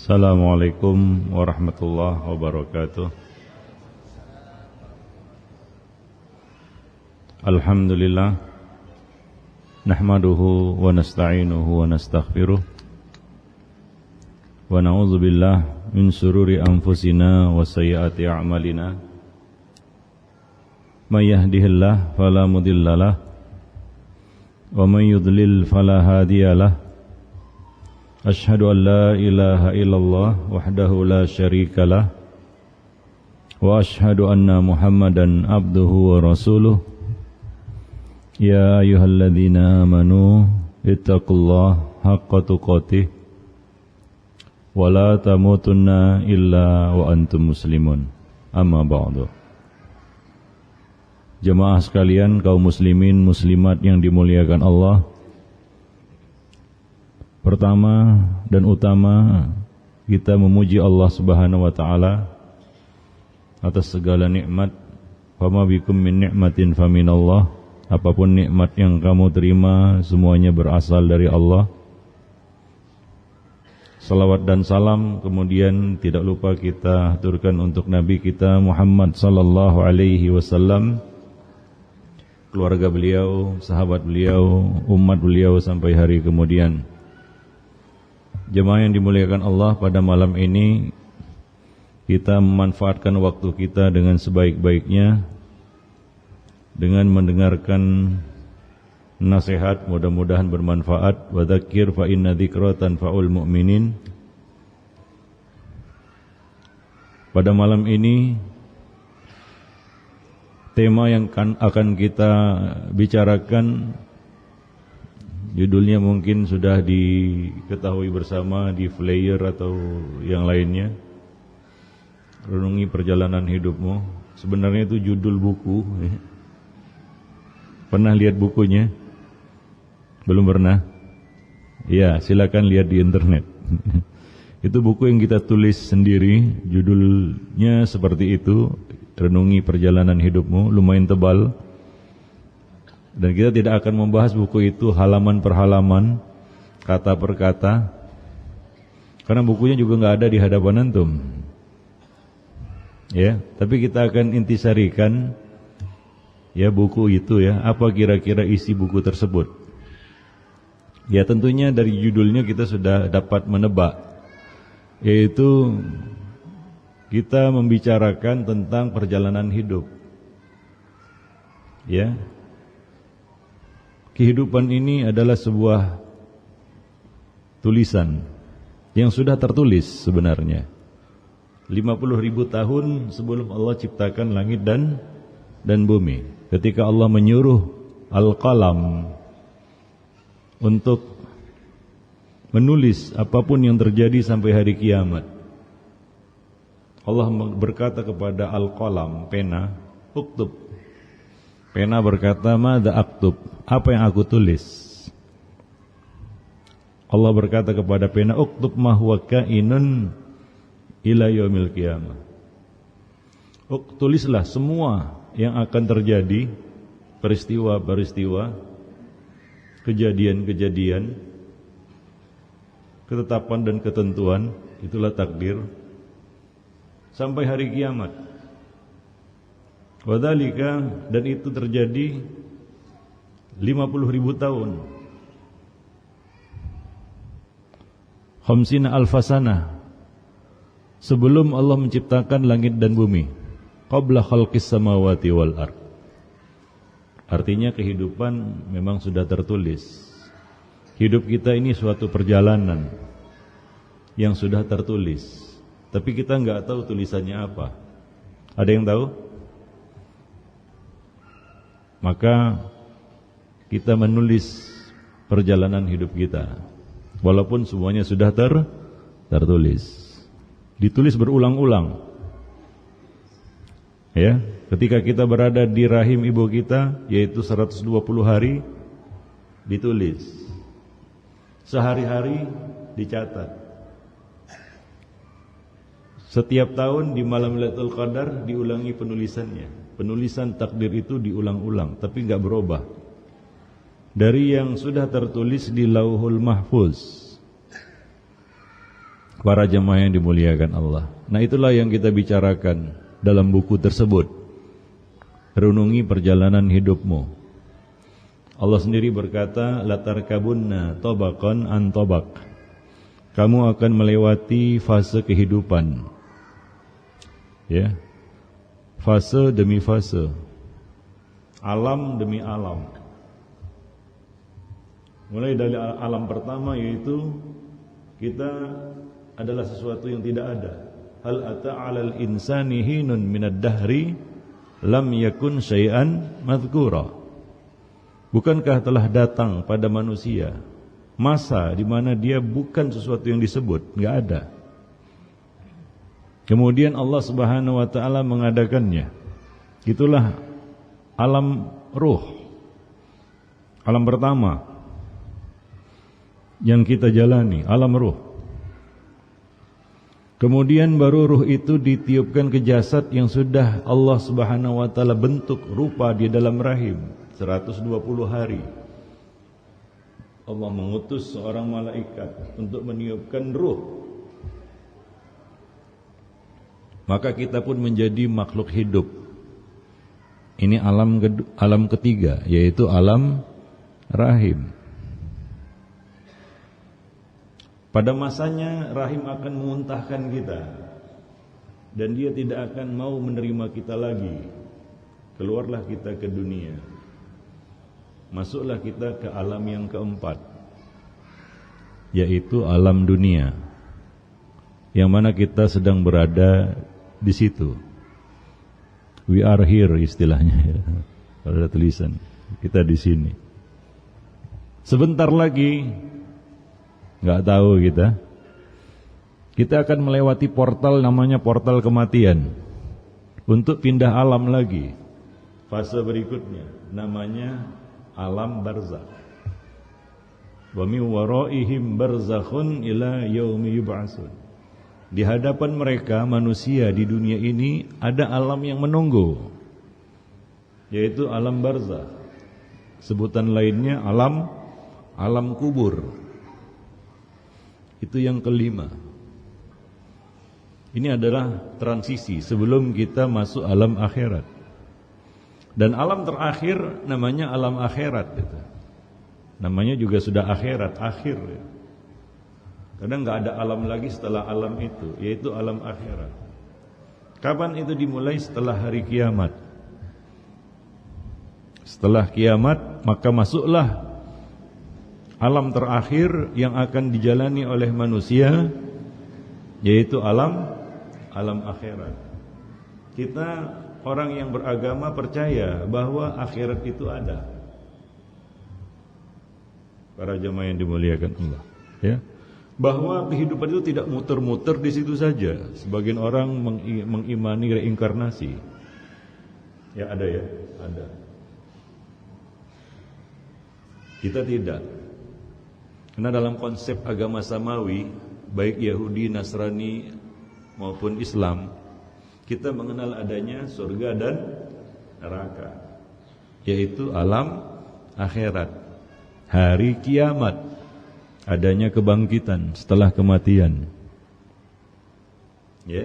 Assalamualaikum warahmatullahi wabarakatuh. Alhamdulillah, nahmaduhu wa nasta'inuhu wa nastaghfiruh wa na'udzu billah min sururi anfusina wa sayyiati a'malina. May yahdihillahu fala mudhillalah wa may yudlil fala hadiyalah. Ashhadu an la ilaha illallah wahdahu la syarikalah wa ashhadu anna Muhammadan abduhu wa rasuluh. Ya ayyuhalladzina amanu ittaqullaha haqqa tuqatih wa la tamutunna illa wa antum muslimun. Amma ba'du. Jemaah sekalian, kaum muslimin muslimat yang dimuliakan Allah, pertama dan utama kita memuji Allah Subhanahu wa taala atas segala nikmat. Fama bikum min ni'matin faminallah. Apapun nikmat yang kamu terima semuanya berasal dari Allah. Salawat dan salam kemudian tidak lupa kita aturkan untuk Nabi kita Muhammad sallallahu alaihi wasallam, keluarga beliau, sahabat beliau, umat beliau sampai hari kemudian. Jemaah yang dimuliakan Allah, pada malam ini kita memanfaatkan waktu kita dengan sebaik-baiknya dengan mendengarkan nasihat, mudah-mudahan bermanfaat. Wa dzakir fa inna dzikra tanfa'ul mu'minin. Pada malam ini tema yang akan kita bicarakan, judulnya mungkin sudah diketahui bersama di flyer atau yang lainnya. Renungi perjalanan hidupmu. Sebenarnya itu judul buku. Pernah lihat bukunya? Belum pernah? Ya, silakan lihat di internet. Itu buku yang kita tulis sendiri, judulnya seperti itu, Renungi Perjalanan Hidupmu, lumayan tebal. Dan kita tidak akan membahas buku itu halaman per halaman, kata per kata, karena bukunya juga nggak ada di hadapan antum. Ya, tapi kita akan intisarikan ya buku itu ya, apa kira-kira isi buku tersebut. Ya tentunya dari judulnya kita sudah dapat menebak, yaitu kita membicarakan tentang perjalanan hidup. Ya. Kehidupan ini adalah sebuah tulisan yang sudah tertulis sebenarnya 50.000 tahun sebelum Allah ciptakan langit dan bumi. Ketika Allah menyuruh Al-Qalam untuk menulis apapun yang terjadi sampai hari kiamat, Allah berkata kepada Al-Qalam, pena, uktub. Pena berkata, madza aktub, apa yang aku tulis? Allah berkata kepada pena, uktub ma huwa kainun ila yaumil qiyamah. Tulislah semua yang akan terjadi, peristiwa-peristiwa, kejadian-kejadian, ketetapan dan ketentuan, itulah takdir, sampai hari kiamat. Wadzalika, dan itu terjadi 50.000 tahun. Khamsina alfasana, sebelum Allah menciptakan langit dan bumi. Qabla khalqis samawati wal ard. Artinya kehidupan memang sudah tertulis. Hidup kita ini suatu perjalanan yang sudah tertulis, tapi kita enggak tahu tulisannya apa. Ada yang tahu? Maka kita menulis perjalanan hidup kita, walaupun semuanya sudah tertulis, ditulis berulang-ulang. Ya, ketika kita berada di rahim ibu kita, yaitu 120 hari, ditulis. Sehari-hari dicatat. Setiap tahun di malam Lailatul Qadar diulangi penulisannya. Penulisan takdir itu diulang-ulang, tapi enggak berubah. Dari yang sudah tertulis di Lauhul Mahfuz Para jemaah yang dimuliakan Allah. Nah, itulah yang kita bicarakan dalam buku tersebut. Renungi perjalanan hidupmu. Allah sendiri berkata, latarkabunna tabaqan an tabaq. Kamu akan melewati fase kehidupan. Ya. Fase demi fase. Alam demi alam. Mulai dari alam pertama, yaitu kita adalah sesuatu yang tidak ada. Hal ata 'alal insani hinun minad dahri lam yakun syai'an madhkura. Bukankah telah datang pada manusia masa di mana dia bukan sesuatu yang disebut, enggak ada. Kemudian Allah Subhanahu wa taala mengadakannya. Itulah alam ruh. Alam pertama yang kita jalani, alam ruh. Kemudian baru ruh itu ditiupkan ke jasad yang sudah Allah Subhanahu wa taala bentuk rupa di dalam rahim 120 hari. Allah mengutus seorang malaikat untuk meniupkan ruh. Maka kita pun menjadi makhluk hidup. Ini alam ketiga, yaitu alam rahim. Pada masanya rahim akan memuntahkan kita, dan dia tidak akan mau menerima kita lagi. Keluarlah kita ke dunia. Masuklah kita ke alam yang keempat, yaitu alam dunia, yang mana kita sedang berada di situ. We are here istilahnya, ya. Kalau ada tulisan, kita di sini. Sebentar lagi, nggak tahu kita akan melewati portal namanya portal kematian untuk pindah alam lagi. Fase berikutnya namanya alam barzakh. Wa min waraihim barzakhun ila yaumi yub'atsun. Di hadapan mereka manusia di dunia ini ada alam yang menunggu, yaitu alam barzakh. Sebutan lainnya alam kubur. Itu yang kelima. Ini adalah transisi sebelum kita masuk alam akhirat. Dan alam terakhir namanya alam akhirat. Namanya juga sudah akhirat, akhir. Karena nggak ada alam lagi setelah alam itu, yaitu alam akhirat. Kapan itu dimulai? Setelah hari kiamat. Setelah kiamat, maka masuklah alam terakhir yang akan dijalani oleh manusia, yaitu alam akhirat. Kita orang yang beragama percaya bahwa akhirat itu ada. Para jemaah yang dimuliakan Allah, ya. Bahwa kehidupan itu tidak muter-muter di situ saja. Sebagian orang mengimani reinkarnasi. Ya ada ya, ada. Kita tidak. Karena dalam konsep agama samawi, baik Yahudi, Nasrani maupun Islam, kita mengenal adanya surga dan neraka, yaitu alam akhirat, hari kiamat, adanya kebangkitan setelah kematian. Ya,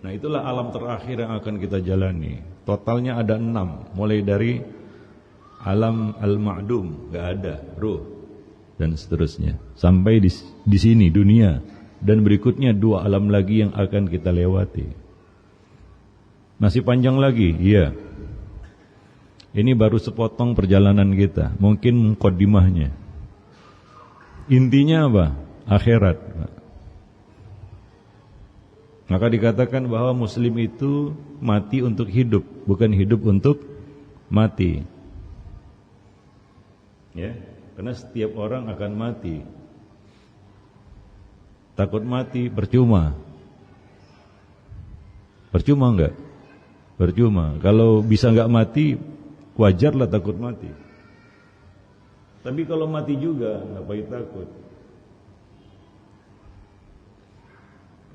nah itulah alam terakhir yang akan kita jalani. Totalnya ada 6, mulai dari alam al-ma'dum, gak ada, ruh, dan seterusnya sampai di sini dunia, dan berikutnya 2 alam lagi yang akan kita lewati. Masih panjang lagi, iya. Ini baru sepotong perjalanan kita, mungkin muqaddimahnya. Intinya apa? Akhirat. Maka dikatakan bahwa muslim itu mati untuk hidup, bukan hidup untuk mati. Ya. Karena setiap orang akan mati. Takut mati percuma. Percuma enggak? Percuma. Kalau bisa enggak mati, wajarlah takut mati. Tapi kalau mati juga, ngapain takut?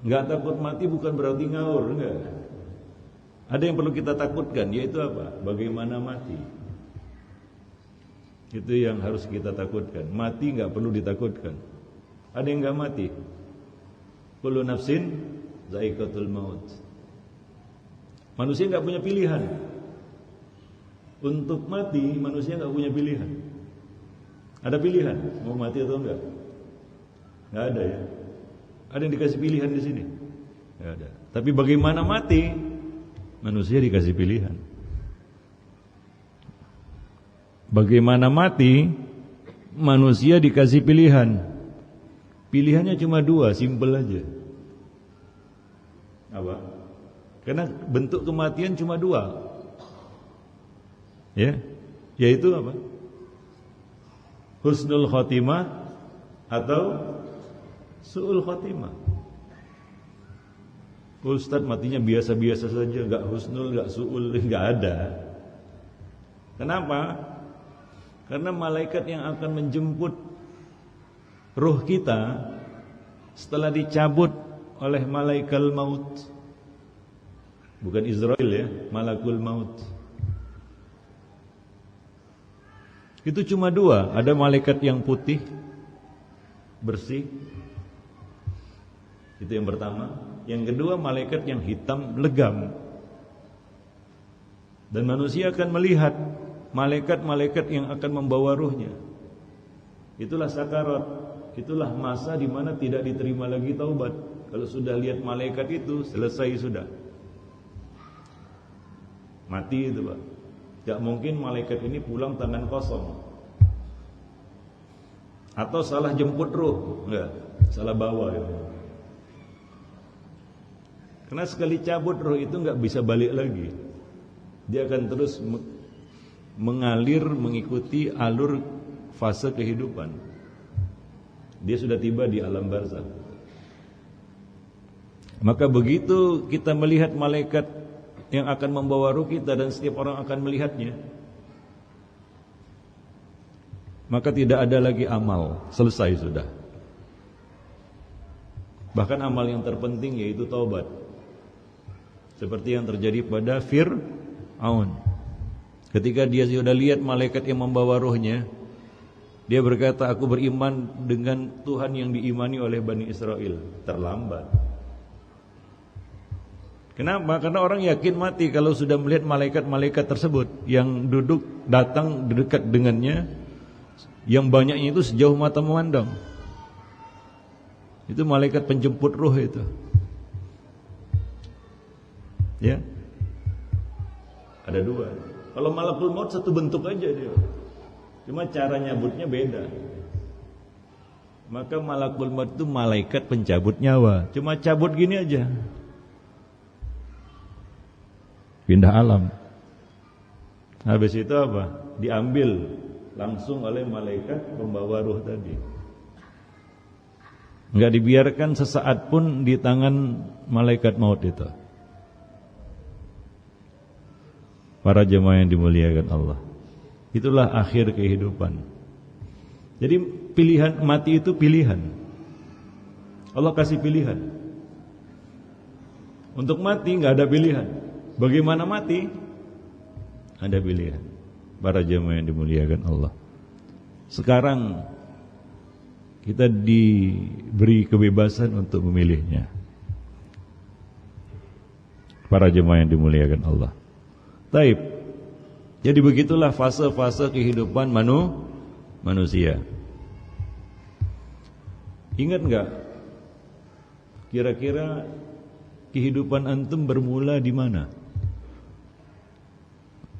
Enggak takut mati bukan berarti ngawur, enggak. Ada yang perlu kita takutkan, yaitu apa? Bagaimana mati. Itu yang harus kita takutkan. Mati enggak perlu ditakutkan. Ada yang enggak mati? Kullu nafsin za'iqatul maut. Manusia enggak punya pilihan. Untuk mati manusia enggak punya pilihan. Ada pilihan mau mati atau enggak? Enggak ada ya. Ada yang dikasih pilihan di sini? Enggak ada. Tapi bagaimana mati? Manusia dikasih pilihan. Bagaimana mati? Manusia dikasih pilihan. Pilihannya cuma dua, simpel aja. Apa? Karena bentuk kematian cuma dua. Ya, yaitu apa? Husnul khotimah atau su'ul khotimah. Ustaz matinya biasa-biasa saja, enggak husnul, enggak su'ul, enggak ada. Kenapa? Karena malaikat yang akan menjemput ruh kita setelah dicabut oleh malaikal maut, bukan Israel ya, malakul maut, itu cuma dua. Ada malaikat yang putih bersih, itu yang pertama. Yang kedua malaikat yang hitam legam. Dan manusia akan melihat malaikat-malaikat yang akan membawa ruhnya. Itulah sakarat. Itulah masa di mana tidak diterima lagi taubat. Kalau sudah lihat malaikat itu, selesai sudah. Mati itu, Pak. Tidak mungkin malaikat ini pulang tangan kosong. Atau salah jemput ruh, enggak, salah bawa ya. Karena sekali cabut roh itu enggak bisa balik lagi. Dia akan terus mengalir mengikuti alur fase kehidupan. Dia sudah tiba di alam barzakh. Maka begitu kita melihat malaikat yang akan membawa ruh kita, dan setiap orang akan melihatnya, maka tidak ada lagi amal, selesai sudah. Bahkan amal yang terpenting yaitu taubat. Seperti yang terjadi pada Fir'aun. Ketika dia sudah lihat malaikat yang membawa rohnya, dia berkata, aku beriman dengan Tuhan yang diimani oleh Bani Israel. Terlambat. Kenapa? Karena orang yakin mati kalau sudah melihat malaikat-malaikat tersebut yang duduk, datang dekat dengannya, yang banyaknya itu sejauh mata memandang. Itu malaikat penjemput roh itu. Ya, ada dua. Kalau malakul maut satu bentuk aja dia, cuma cara nyabutnya beda. Maka malakul maut itu malaikat pencabut nyawa, cuma cabut gini aja, pindah alam. Habis itu apa? Diambil langsung oleh malaikat pembawa ruh tadi. Enggak dibiarkan sesaat pun di tangan malaikat maut itu. Para jemaah yang dimuliakan Allah, itulah akhir kehidupan. Jadi pilihan mati itu pilihan. Allah kasih pilihan. Untuk mati enggak ada pilihan. Bagaimana mati? Ada pilihan. Para jemaah yang dimuliakan Allah, sekarang kita diberi kebebasan untuk memilihnya. Para jemaah yang dimuliakan Allah. Taib. Jadi begitulah fase-fase kehidupan manusia. Ingat enggak? Kira-kira kehidupan antum bermula di mana?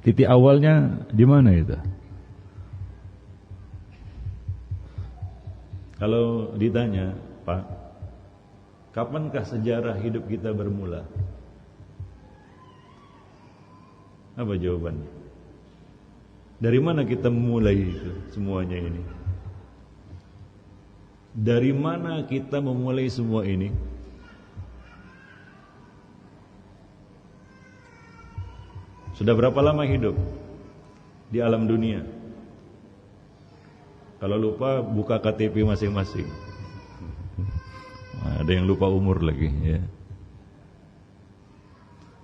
Titik awalnya di mana itu? Kalau ditanya, Pak, kapankah sejarah hidup kita bermula? Apa jawabannya? Dari mana kita memulai itu semuanya ini? Dari mana kita memulai semua ini? Sudah berapa lama hidup di alam dunia? Kalau lupa buka KTP masing-masing. Ada yang lupa umur lagi ya.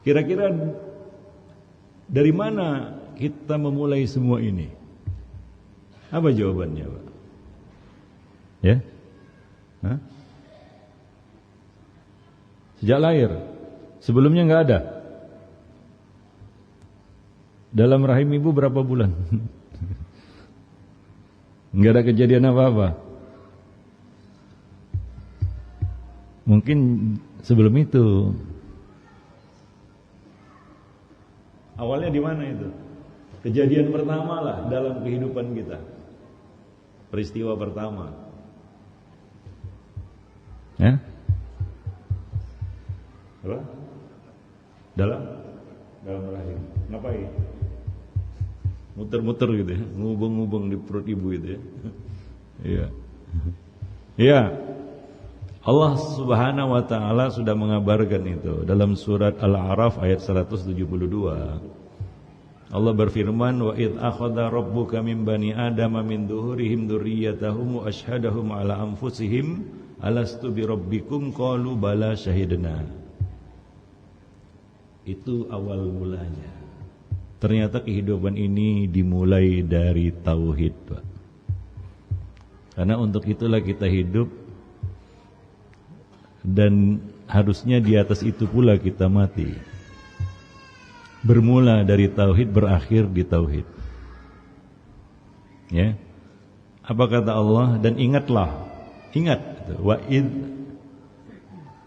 Kira-kira dari mana kita memulai semua ini? Apa jawabannya, Pak? Ya? Hah? Sejak lahir. Sebelumnya enggak ada. Dalam rahim ibu berapa bulan? Enggak ada kejadian apa-apa. Mungkin sebelum itu. Awalnya di mana itu? Kejadian pertama lah dalam kehidupan kita. Peristiwa pertama. Ya? Apa? Dalam rahim. Ngapain? Muter-muter gitu ya, ngubung-ngubung di perut ibu itu ya. Iya. Iya. Allah Subhanahu wa taala sudah mengabarkan itu dalam surat Al-A'raf ayat 172. Allah berfirman, wa id akhadha rabbuka min bani adama min dhuhurihim dzurriyyatahum wa asyhadahum ala anfusihim alastu bi rabbikum qalu bala syahidna. Itu awal mulanya. Ternyata kehidupan ini dimulai dari tauhid, Pak. Karena untuk itulah kita hidup, dan harusnya di atas itu pula kita mati. Bermula dari tauhid, berakhir di tauhid. Ya. Apa kata Allah? Dan ingatlah. Ingat, wa'id.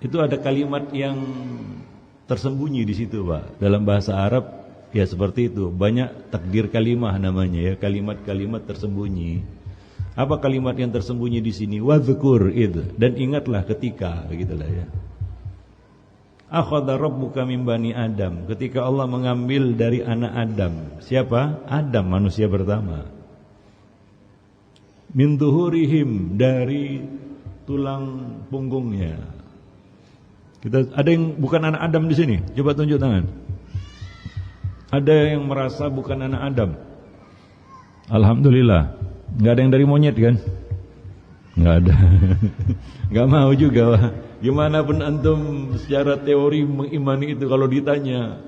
Itu ada kalimat yang tersembunyi di situ, Pak. Dalam bahasa Arab ya seperti itu. Banyak takdir kalimah namanya ya, kalimat-kalimat tersembunyi. Apa kalimat yang tersembunyi di sini? Wadhkur id, dan ingatlah ketika, begitulah ya. Akhadha rabbuka min bani Adam, ketika Allah mengambil dari anak Adam. Siapa? Adam, manusia pertama. Min dhuhurihim, dari tulang punggungnya. Kita ada yang bukan anak Adam di sini? Coba tunjuk tangan. Ada yang merasa bukan anak Adam? Alhamdulillah. Enggak ada yang dari monyet kan? Enggak ada. Enggak mau juga, Pak. Gimana pun antum secara teori mengimani itu, kalau ditanya,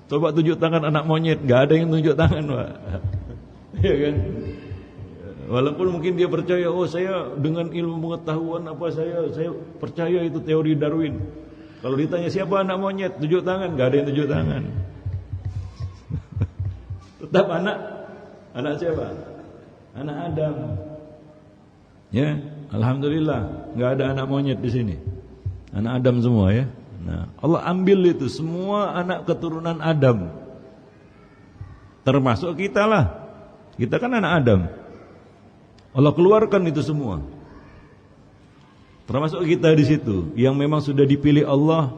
coba tunjuk tangan anak monyet, enggak ada yang tunjuk tangan, Pak. Iya kan? Walaupun mungkin dia percaya, oh saya dengan ilmu pengetahuan apa saya percaya itu teori Darwin. Kalau ditanya siapa anak monyet, tunjuk tangan, enggak ada yang tunjuk tangan. Tetap anak siapa? Anak Adam. Ya, alhamdulillah enggak ada anak monyet di sini. Anak Adam semua ya. Nah, Allah ambil itu semua anak keturunan Adam. Termasuk kita lah. Kita kan anak Adam. Allah keluarkan itu semua. Termasuk kita di situ yang memang sudah dipilih Allah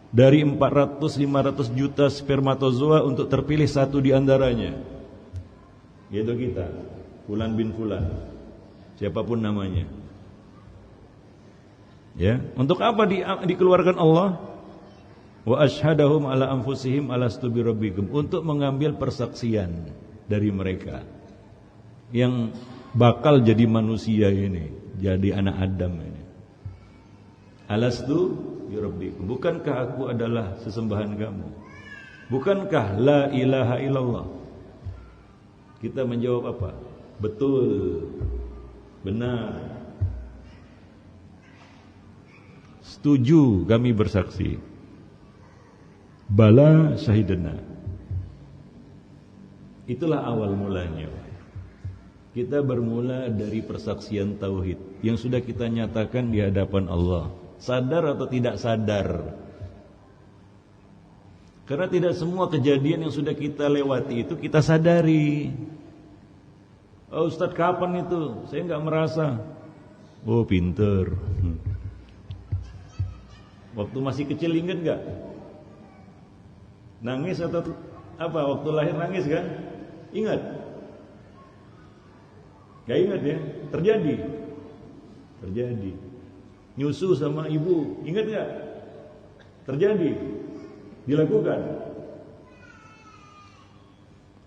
dari 400-500 juta spermatozoa untuk terpilih satu di antaranya. Yaitu kita, Fulan bin Fulan. Siapapun namanya. Ya, untuk apa dikeluarkan Allah? Wa asyhadahum ala anfusihim alastu bi rabbikum, untuk mengambil persaksian dari mereka yang bakal jadi manusia ini, jadi anak Adam ini. Alastu bi rabbikum, bukankah aku adalah sesembahan kamu? Bukankah la ilaha illallah? Kita menjawab apa? Betul, benar, setuju, kami bersaksi. Bala syahidana. Itulah awal mulanya. Kita bermula dari persaksian tauhid yang sudah kita nyatakan di hadapan Allah, sadar atau tidak sadar. Karena tidak semua kejadian yang sudah kita lewati itu kita sadari. Oh Ustaz, kapan itu? Saya enggak merasa. Oh pinter. Waktu masih kecil ingat enggak? Nangis atau apa? Waktu lahir nangis kan? Ingat? Enggak ingat ya? Terjadi. Nyusu sama ibu, ingat enggak? Terjadi. Dilakukan.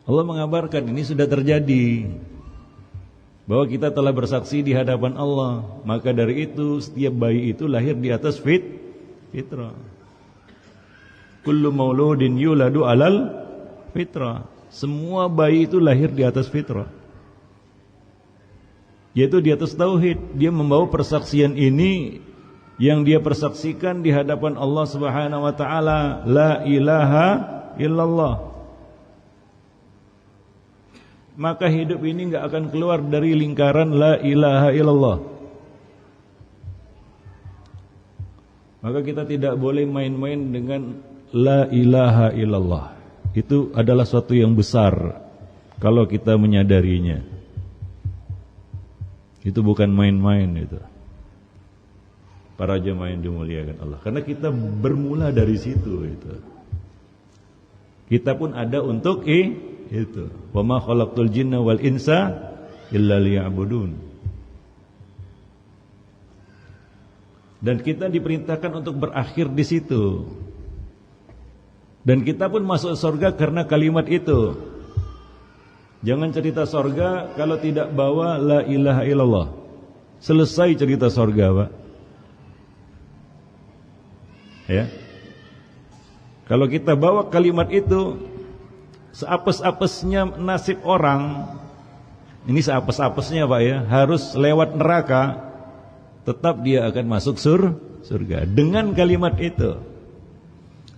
Allah mengabarkan ini sudah terjadi, bahwa kita telah bersaksi di hadapan Allah. Maka dari itu setiap bayi itu lahir di atas fitrah. Kullu mauludin yuladu alal fitrah. Semua bayi itu lahir di atas fitrah, yaitu di atas tauhid. Dia membawa persaksian ini yang dia persaksikan di hadapan Allah Subhanahu wa taala, la ilaha illallah. Maka hidup ini enggak akan keluar dari lingkaran la ilaha illallah. Maka kita tidak boleh main-main dengan la ilaha illallah. Itu adalah suatu yang besar kalau kita menyadarinya. Itu bukan main-main itu. Para jemaah yang dimuliakan Allah. Karena kita bermula dari situ itu. Kita pun ada untuk itu. Wa ma khalaqtul jinna wal insa illa liya'budun. Dan kita diperintahkan untuk berakhir di situ. Dan kita pun masuk surga karena kalimat itu. Jangan cerita surga kalau tidak bawa la ilaha illallah. Selesai cerita surga, Pak. Ya. Kalau kita bawa kalimat itu, seapes-apesnya nasib orang, ini seapes-apesnya Pak ya, harus lewat neraka, tetap dia akan masuk surga dengan kalimat itu.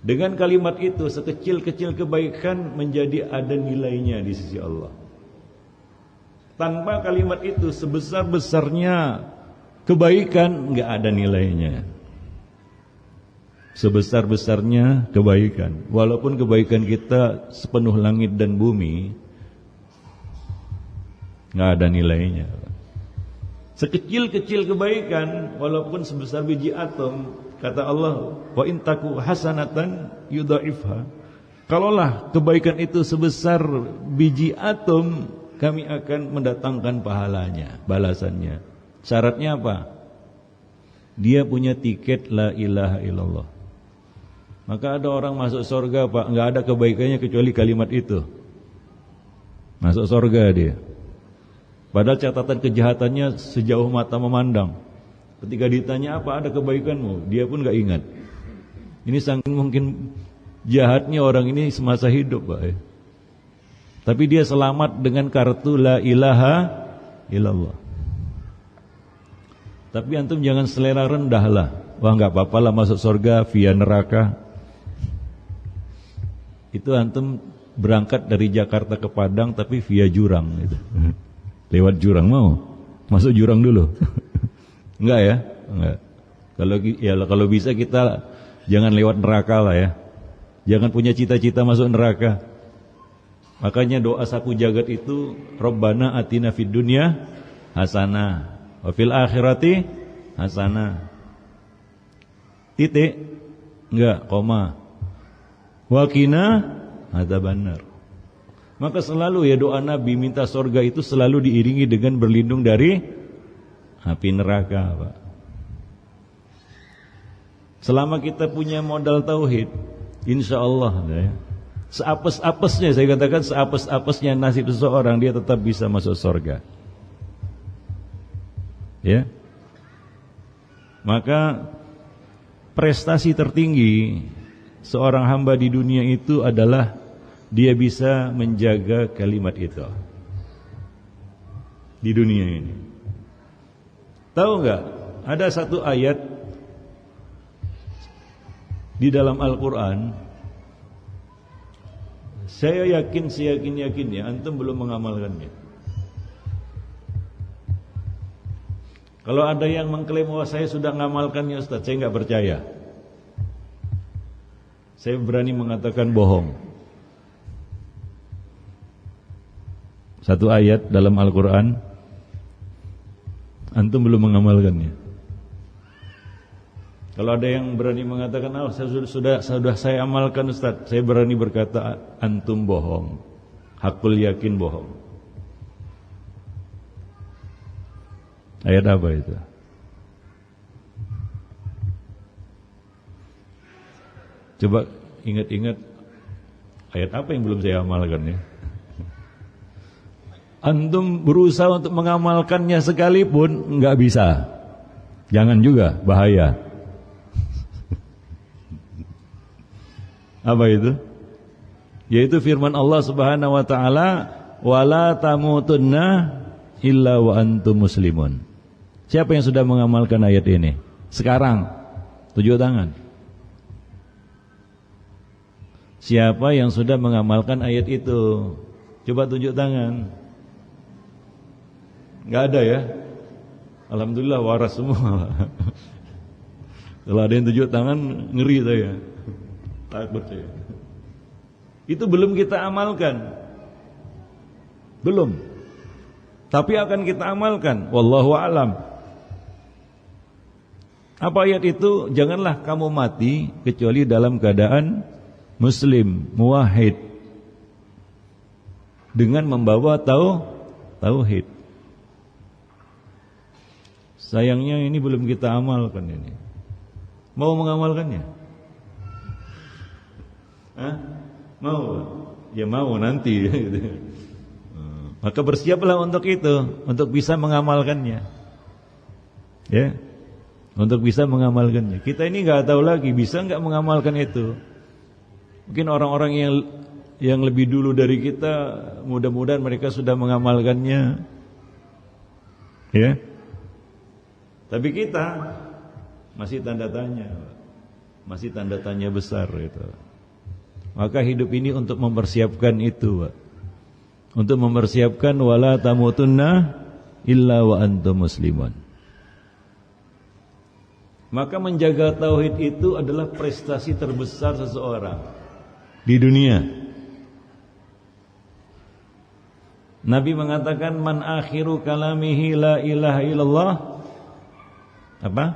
Dengan kalimat itu, sekecil-kecil kebaikan menjadi ada nilainya di sisi Allah. Tanpa kalimat itu, sebesar-besarnya kebaikan enggak ada nilainya. Sebesar-besarnya kebaikan, walaupun kebaikan kita sepenuh langit dan bumi, nggak ada nilainya. Sekecil-kecil kebaikan, walaupun sebesar biji atom, kata Allah, wa in taku hasanatan yudha'ifha. Kalaulah kebaikan itu sebesar biji atom, kami akan mendatangkan pahalanya, balasannya. Syaratnya apa? Dia punya tiket la ilaha illallah. Maka ada orang masuk surga Pak, enggak ada kebaikannya kecuali kalimat itu. Masuk surga dia. Padahal catatan kejahatannya sejauh mata memandang. Ketika ditanya apa ada kebaikanmu, dia pun enggak ingat. Ini saking mungkin jahatnya orang ini semasa hidup Pak ya. Tapi dia selamat dengan kartu la ilaha illallah. Tapi antum jangan selera rendah lah. Wah enggak apa-apa lah masuk surga via neraka. Itu antum berangkat dari Jakarta ke Padang tapi via jurang gitu. Lewat jurang mau? Masuk jurang dulu. Enggak ya? Enggak. Kalau bisa kita jangan lewat neraka lah ya. Jangan punya cita-cita masuk neraka. Makanya doa sapu jagat itu Rabbana atina fid dunya hasanah wa fil akhirati hasanah. Titik. Enggak, koma. Wakina adzabannar. Maka selalu ya doa Nabi minta surga itu selalu diiringi dengan berlindung dari api neraka, Pak. Selama kita punya modal tauhid, insyaallah ya. Seapes-apesnya saya katakan seapes-apesnya nasib seseorang dia tetap bisa masuk surga. Ya. Maka prestasi tertinggi seorang hamba di dunia itu adalah dia bisa menjaga kalimat itu di dunia ini. Tahu enggak? Ada satu ayat di dalam Al-Quran, saya yakin seyakin-yakinnya antum belum mengamalkannya. Kalau ada yang mengklaim bahwa saya sudah mengamalkannya Ustaz, saya enggak percaya. Saya berani mengatakan bohong. Satu ayat dalam Al-Quran, antum belum mengamalkannya. Kalau ada yang berani mengatakan, sudah saya amalkan Ustaz, saya berani berkata antum bohong. Hakul yakin bohong. Ayat apa itu? Coba ingat-ingat ayat apa yang belum saya amalkan ya. Antum berusaha untuk mengamalkannya sekalipun enggak bisa. Jangan juga, bahaya. Apa itu? Yaitu firman Allah Subhanahu wa taala, "Wala tamutunna illa wa antum muslimun." Siapa yang sudah mengamalkan ayat ini? Sekarang, tunjuk tangan. Siapa yang sudah mengamalkan ayat itu? Coba tunjuk tangan. Enggak ada ya? Alhamdulillah waras semua. Kalau ada yang tunjuk tangan, ngeri saya. Takut saya. Itu belum kita amalkan. Belum. Tapi akan kita amalkan. Wallahu a'lam. Apa ayat itu? Janganlah kamu mati kecuali dalam keadaan muslim, muwahhid, dengan membawa tauhid. Sayangnya ini belum kita amalkan ini. Mau mengamalkannya? Hah? Mau? Ya mau nanti. Maka bersiaplah untuk itu, untuk bisa mengamalkannya. Ya, untuk bisa mengamalkannya. Kita ini nggak tahu lagi bisa nggak mengamalkan itu. Mungkin orang-orang yang lebih dulu dari kita, mudah-mudahan mereka sudah mengamalkannya. Ya. Tapi kita masih tanda tanya. Masih tanda tanya besar itu. Maka hidup ini untuk mempersiapkan itu, Pak. Untuk mempersiapkan wala tamutunna illa wa antum muslimun. Maka menjaga tauhid itu adalah prestasi terbesar seseorang di dunia. Nabi mengatakan man akhiru kalamihi la ilaha illallah apa?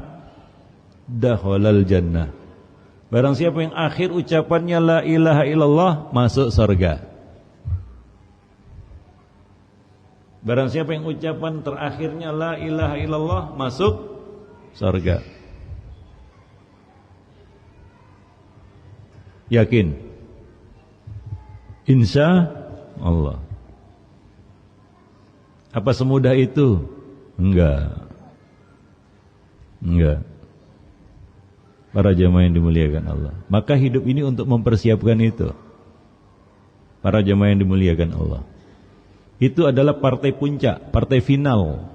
Dakhalal jannah. Barang siapa yang akhir ucapannya la ilaha illallah masuk surga. Barang siapa yang ucapan terakhirnya la ilaha illallah masuk surga. Yakin? Insya Allah. Apa semudah itu? Enggak. Para jamaah yang dimuliakan Allah. Maka hidup ini untuk mempersiapkan itu. Para jamaah yang dimuliakan Allah. Itu adalah partai puncak, partai final.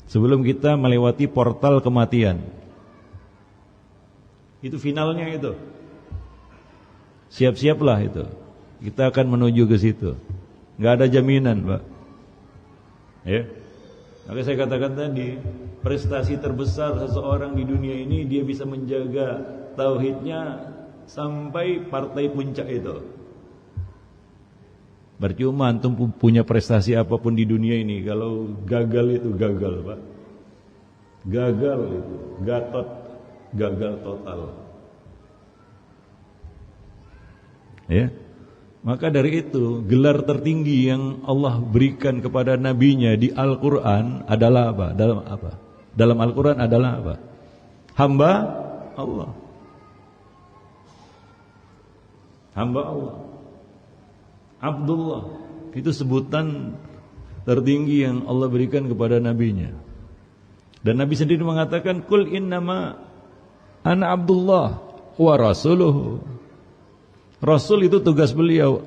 Sebelum kita melewati portal kematian. Itu finalnya itu. Siap-siaplah itu. Kita akan menuju ke situ. Enggak ada jaminan, Pak. Ya. Maka saya katakan tadi, prestasi terbesar seseorang di dunia ini dia bisa menjaga tauhidnya sampai partai puncak itu. Percuma antum punya prestasi apapun di dunia ini kalau gagal itu gagal, Pak. Gagal itu, gatot, gagal total. Ya. Maka dari itu gelar tertinggi yang Allah berikan kepada nabinya di Al-Qur'an adalah apa? Dalam apa? Dalam Al-Qur'an adalah apa? Hamba Allah. Hamba Allah. Abdullah. Itu sebutan tertinggi yang Allah berikan kepada nabinya. Dan Nabi sendiri mengatakan kul innama ana Abdullah wa rasuluhu. Rasul itu tugas beliau.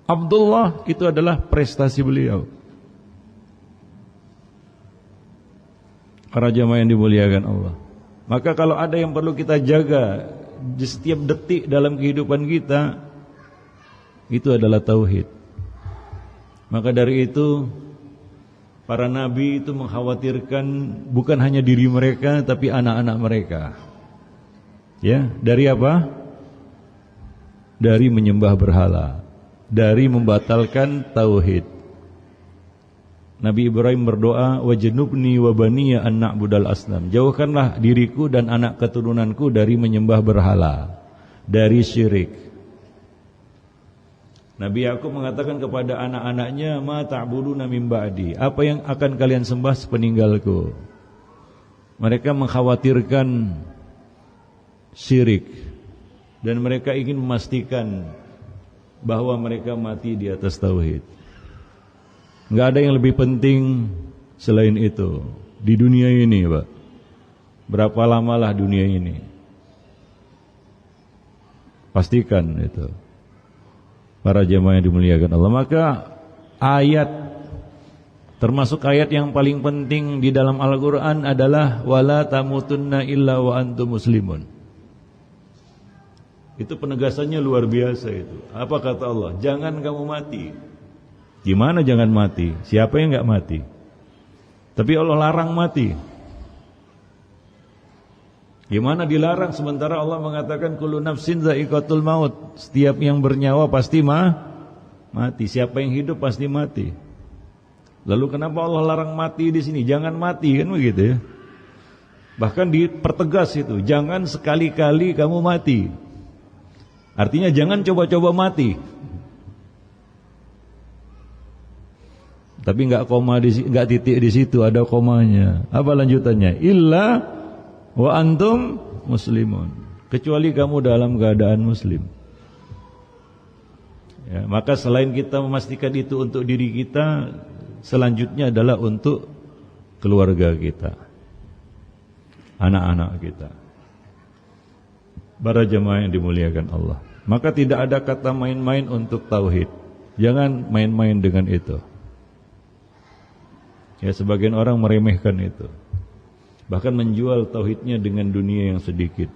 Abdullah itu adalah prestasi beliau. Para jamaah yang dimuliakan Allah. Maka kalau ada yang perlu kita jaga di setiap detik dalam kehidupan kita, itu adalah tauhid. Maka dari itu para nabi itu mengkhawatirkan bukan hanya diri mereka tapi anak-anak mereka. Ya, dari apa? Dari menyembah berhala, dari membatalkan tauhid. Nabi Ibrahim berdoa, wajnubni wa baniya an na'budal asnam. Jauhkanlah diriku dan anak keturunanku dari menyembah berhala, dari syirik. Nabi Yakub mengatakan kepada anak-anaknya, ma ta'buduna min ba'di. Apa yang akan kalian sembah sepeninggalku? Mereka mengkhawatirkan syirik. Dan mereka ingin memastikan bahwa mereka mati di atas tauhid. Enggak ada yang lebih penting selain itu di dunia ini, Pak. Berapa lamalah dunia ini? Pastikan itu. Para jemaah yang dimuliakan Allah. Maka ayat Termasuk ayat yang paling penting di dalam Al-Quran adalah wala tamutunna illa wa antum muslimun. Itu penegasannya luar biasa itu. Apa kata Allah? Jangan kamu mati. Gimana jangan mati? Siapa yang enggak mati? Tapi Allah larang mati. Gimana dilarang sementara Allah mengatakan kullu nafsin za'iqatul maut. Setiap yang bernyawa pasti mati. Siapa yang hidup pasti mati. Lalu kenapa Allah larang mati di sini? Jangan mati, kan begitu ya. Bahkan dipertegas itu, jangan sekali-kali kamu mati. Artinya jangan coba-coba mati. Tapi enggak koma enggak titik di situ, ada komanya. Apa lanjutannya? Illa wa antum muslimun. Kecuali kamu dalam keadaan muslim. Ya, maka selain kita memastikan itu untuk diri kita, selanjutnya adalah untuk keluarga kita, anak-anak kita. Para jemaah yang dimuliakan Allah, maka tidak ada kata main-main untuk tauhid. Jangan main-main dengan itu. Ya, sebagian orang meremehkan itu, bahkan menjual tauhidnya dengan dunia yang sedikit.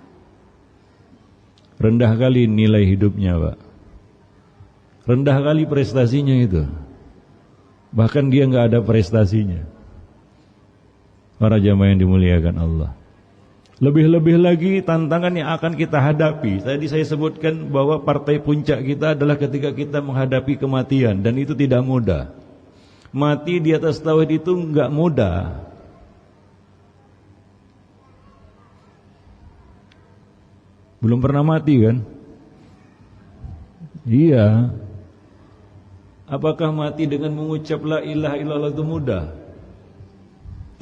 Rendah kali nilai hidupnya, Pak. Rendah kali prestasinya itu. Bahkan dia enggak ada prestasinya. Para jamaah yang dimuliakan Allah, lebih-lebih lagi tantangan yang akan kita hadapi. Tadi saya sebutkan bahwa partai puncak kita adalah ketika kita menghadapi kematian, dan itu tidak mudah. Mati di atas tauhid itu enggak mudah. Belum pernah mati kan? Iya. Apakah mati dengan mengucap la ilaha illallah itu mudah?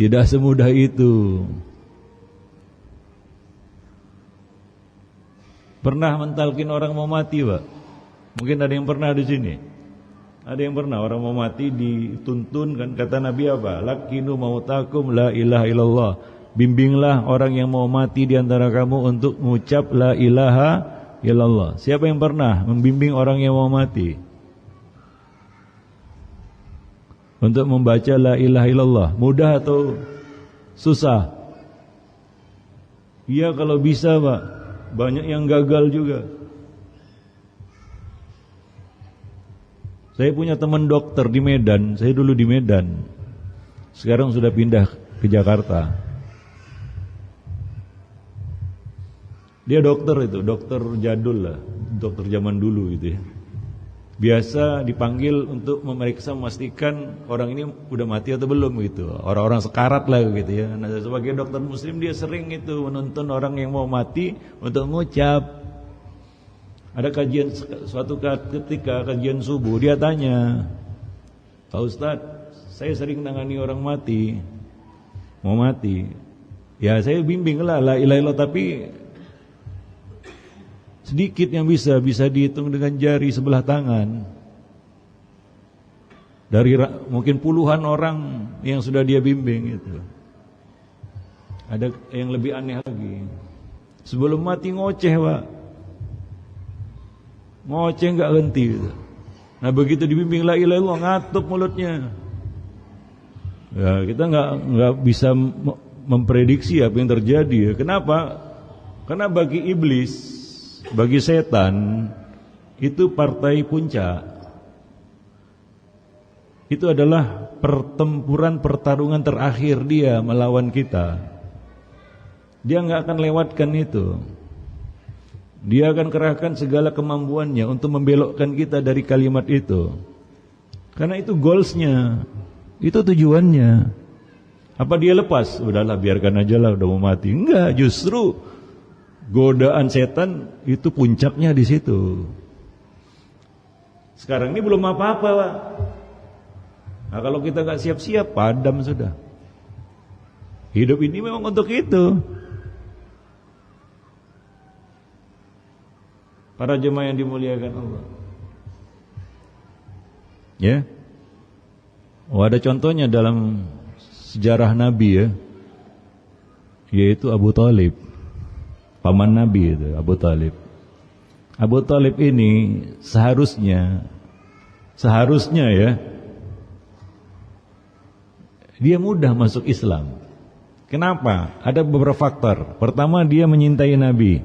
Tidak semudah itu. Pernah mentalkin orang mau mati, Pak? Mungkin ada yang pernah di sini. Ada yang pernah orang mau mati dituntun, kan kata Nabi apa? Lakinu mautakum la ilaha illallah. Bimbinglah orang yang mau mati di antara kamu untuk mengucap la ilaha illallah. Siapa yang pernah membimbing orang yang mau mati untuk membaca la ilaha illallah? Mudah atau susah? Iya, kalau bisa, Pak. Banyak yang gagal juga. Saya punya teman dokter di Medan. Saya dulu di Medan, sekarang sudah pindah ke Jakarta. Dia dokter itu, dokter jadul lah, dokter zaman dulu gitu ya. Biasa dipanggil untuk memeriksa, memastikan orang ini udah mati atau belum gitu. Orang-orang sekarat lah gitu ya. Nah, sebagai dokter muslim dia sering itu menuntun orang yang mau mati untuk mengucap. Ada kajian, suatu ketika kajian subuh, dia tanya, Pak Ustadz, saya sering nangani orang mati, mau mati. Ya saya bimbing lah la ilaha illallah, tapi sedikit yang bisa dihitung dengan jari sebelah tangan. Dari mungkin puluhan orang yang sudah dia bimbing itu. Ada yang lebih aneh lagi. Sebelum mati ngoceh, Pak. Ngoceh enggak henti gitu. Nah, begitu dibimbing la ilaha illallah ngatup mulutnya. Ya, kita enggak bisa memprediksi apa yang terjadi ya. Kenapa? Karena bagi iblis, bagi setan, itu partai puncak. Itu adalah pertarungan terakhir dia melawan kita. Dia enggak akan lewatkan itu. Dia akan kerahkan segala kemampuannya untuk membelokkan kita dari kalimat itu. Karena itu goalsnya, itu tujuannya. Apa dia lepas? Udahlah biarkan aja lah, udah mau mati. Enggak, justru godaan setan itu puncaknya di situ. Sekarang ini belum apa-apa, Pak. Nah, kalau kita enggak siap-siap, padam sudah. Hidup ini memang untuk itu. Para jemaah yang dimuliakan Allah. Ya. Oh, ada contohnya dalam sejarah Nabi ya. Yaitu Abu Thalib. Paman Nabi itu, Abu Thalib. Abu Thalib ini seharusnya ya, dia mudah masuk Islam. Kenapa? Ada beberapa faktor. Pertama, dia menyintai Nabi,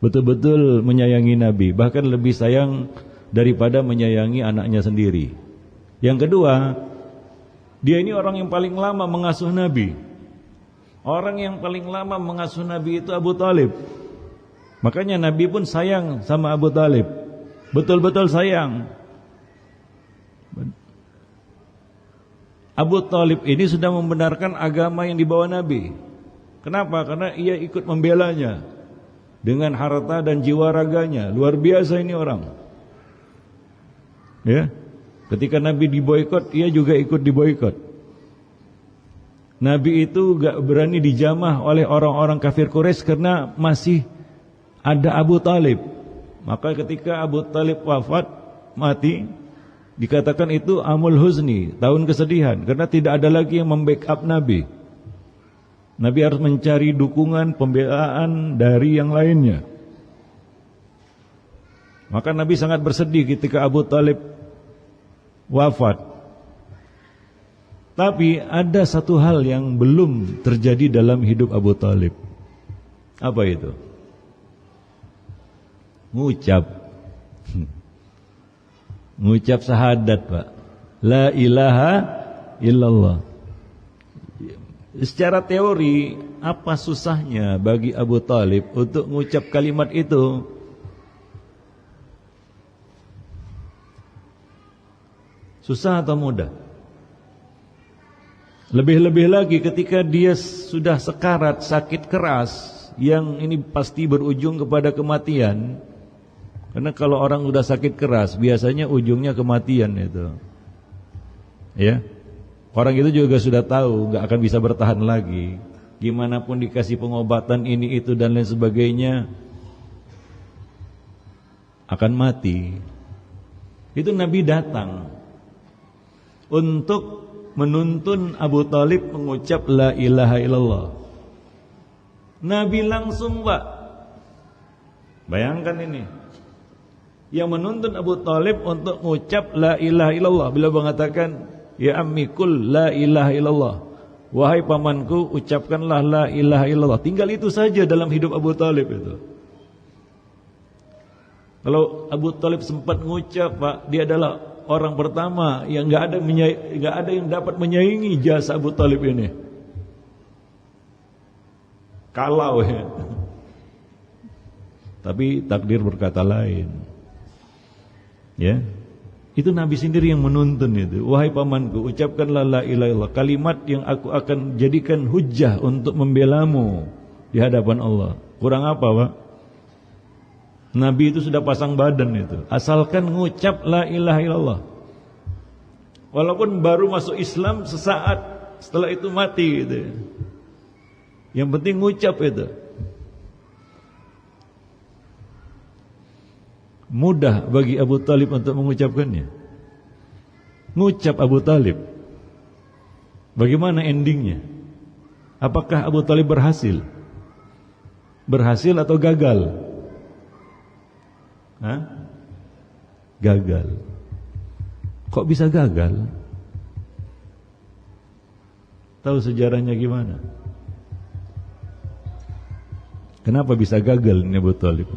betul-betul menyayangi Nabi, bahkan lebih sayang daripada menyayangi anaknya sendiri. Yang kedua, dia ini orang yang paling lama mengasuh Nabi. Orang yang paling lama mengasuh Nabi itu Abu Thalib. Makanya Nabi pun sayang sama Abu Thalib, betul-betul sayang. Abu Thalib ini sudah membenarkan agama yang dibawa Nabi. Kenapa? Karena ia ikut membelanya dengan harta dan jiwa raganya. Luar biasa ini orang. Ya, ketika Nabi diboikot, ia juga ikut diboikot. Nabi itu gak berani dijamah oleh orang-orang kafir Quraisy karena masih ada Abu Thalib. Maka ketika Abu Thalib wafat, mati, dikatakan itu amul huzni, tahun kesedihan, karena tidak ada lagi yang membackup Nabi. Nabi harus mencari dukungan, pembelaan dari yang lainnya. Maka Nabi sangat bersedih ketika Abu Thalib wafat. Tapi ada satu hal yang belum terjadi dalam hidup Abu Thalib. Apa itu? Ngucap syahadat, Pak. La ilaha illallah. Secara teori, apa susahnya bagi Abu Thalib untuk mengucap kalimat itu? Susah atau mudah? Lebih-lebih lagi ketika dia sudah sekarat, sakit keras, yang ini pasti berujung kepada kematian. Karena kalau orang sudah sakit keras, biasanya ujungnya kematian itu. Ya, orang itu juga sudah tahu nggak akan bisa bertahan lagi. Gimana pun dikasih pengobatan ini itu dan lain sebagainya, akan mati. Itu Nabi datang untuk menuntun Abu Thalib mengucap la ilaha illallah. Nabi langsung, Pak. Bayangkan ini, yang menuntun Abu Thalib untuk mengucap la ilaha illallah. Bila mengatakan, ya ammi kul la ilaha illallah, wahai pamanku, ucapkanlah la ilaha illallah. Tinggal itu saja dalam hidup Abu Thalib itu. Kalau Abu Thalib sempat mengucap, Pak, dia adalah orang pertama yang nggak ada yang dapat menyaingi jasa Abu Thalib ini. Kalau ya. Tapi takdir berkata lain. Ya, itu Nabi sendiri yang menuntun itu. Wahai pamanku, ucapkanlah la ilaha illallah, kalimat yang aku akan jadikan hujjah untuk membelamu di hadapan Allah. Kurang apa, Pak? Nabi itu sudah pasang badan itu, asalkan ngucap la ilaha illallah. Walaupun baru masuk Islam sesaat, setelah itu mati gitu. Yang penting ngucap itu. Mudah bagi Abu Thalib untuk mengucapkannya. Ngucap Abu Thalib. Bagaimana endingnya? Apakah Abu Thalib berhasil? Berhasil atau gagal? Hah? Gagal. Kok bisa gagal? Tahu sejarahnya gimana? Kenapa bisa gagal ini Abu Thalib?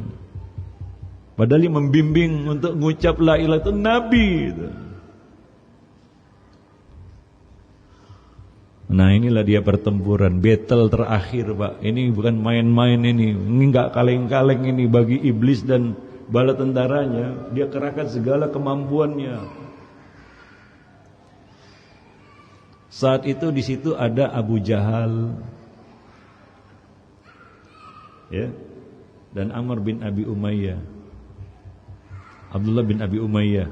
Padahal yang membimbing untuk mengucap la ilaha itu Nabi itu. Nah, inilah dia pertempuran, battle terakhir, Pak. Ini bukan main-main ini. Ini enggak kaleng-kaleng ini bagi iblis dan bala tentaranya. Dia kerahkan segala kemampuannya. Saat itu di situ ada Abu Jahal, ya, dan Amr bin Abi Umayyah, Abdullah bin Abi Umayyah,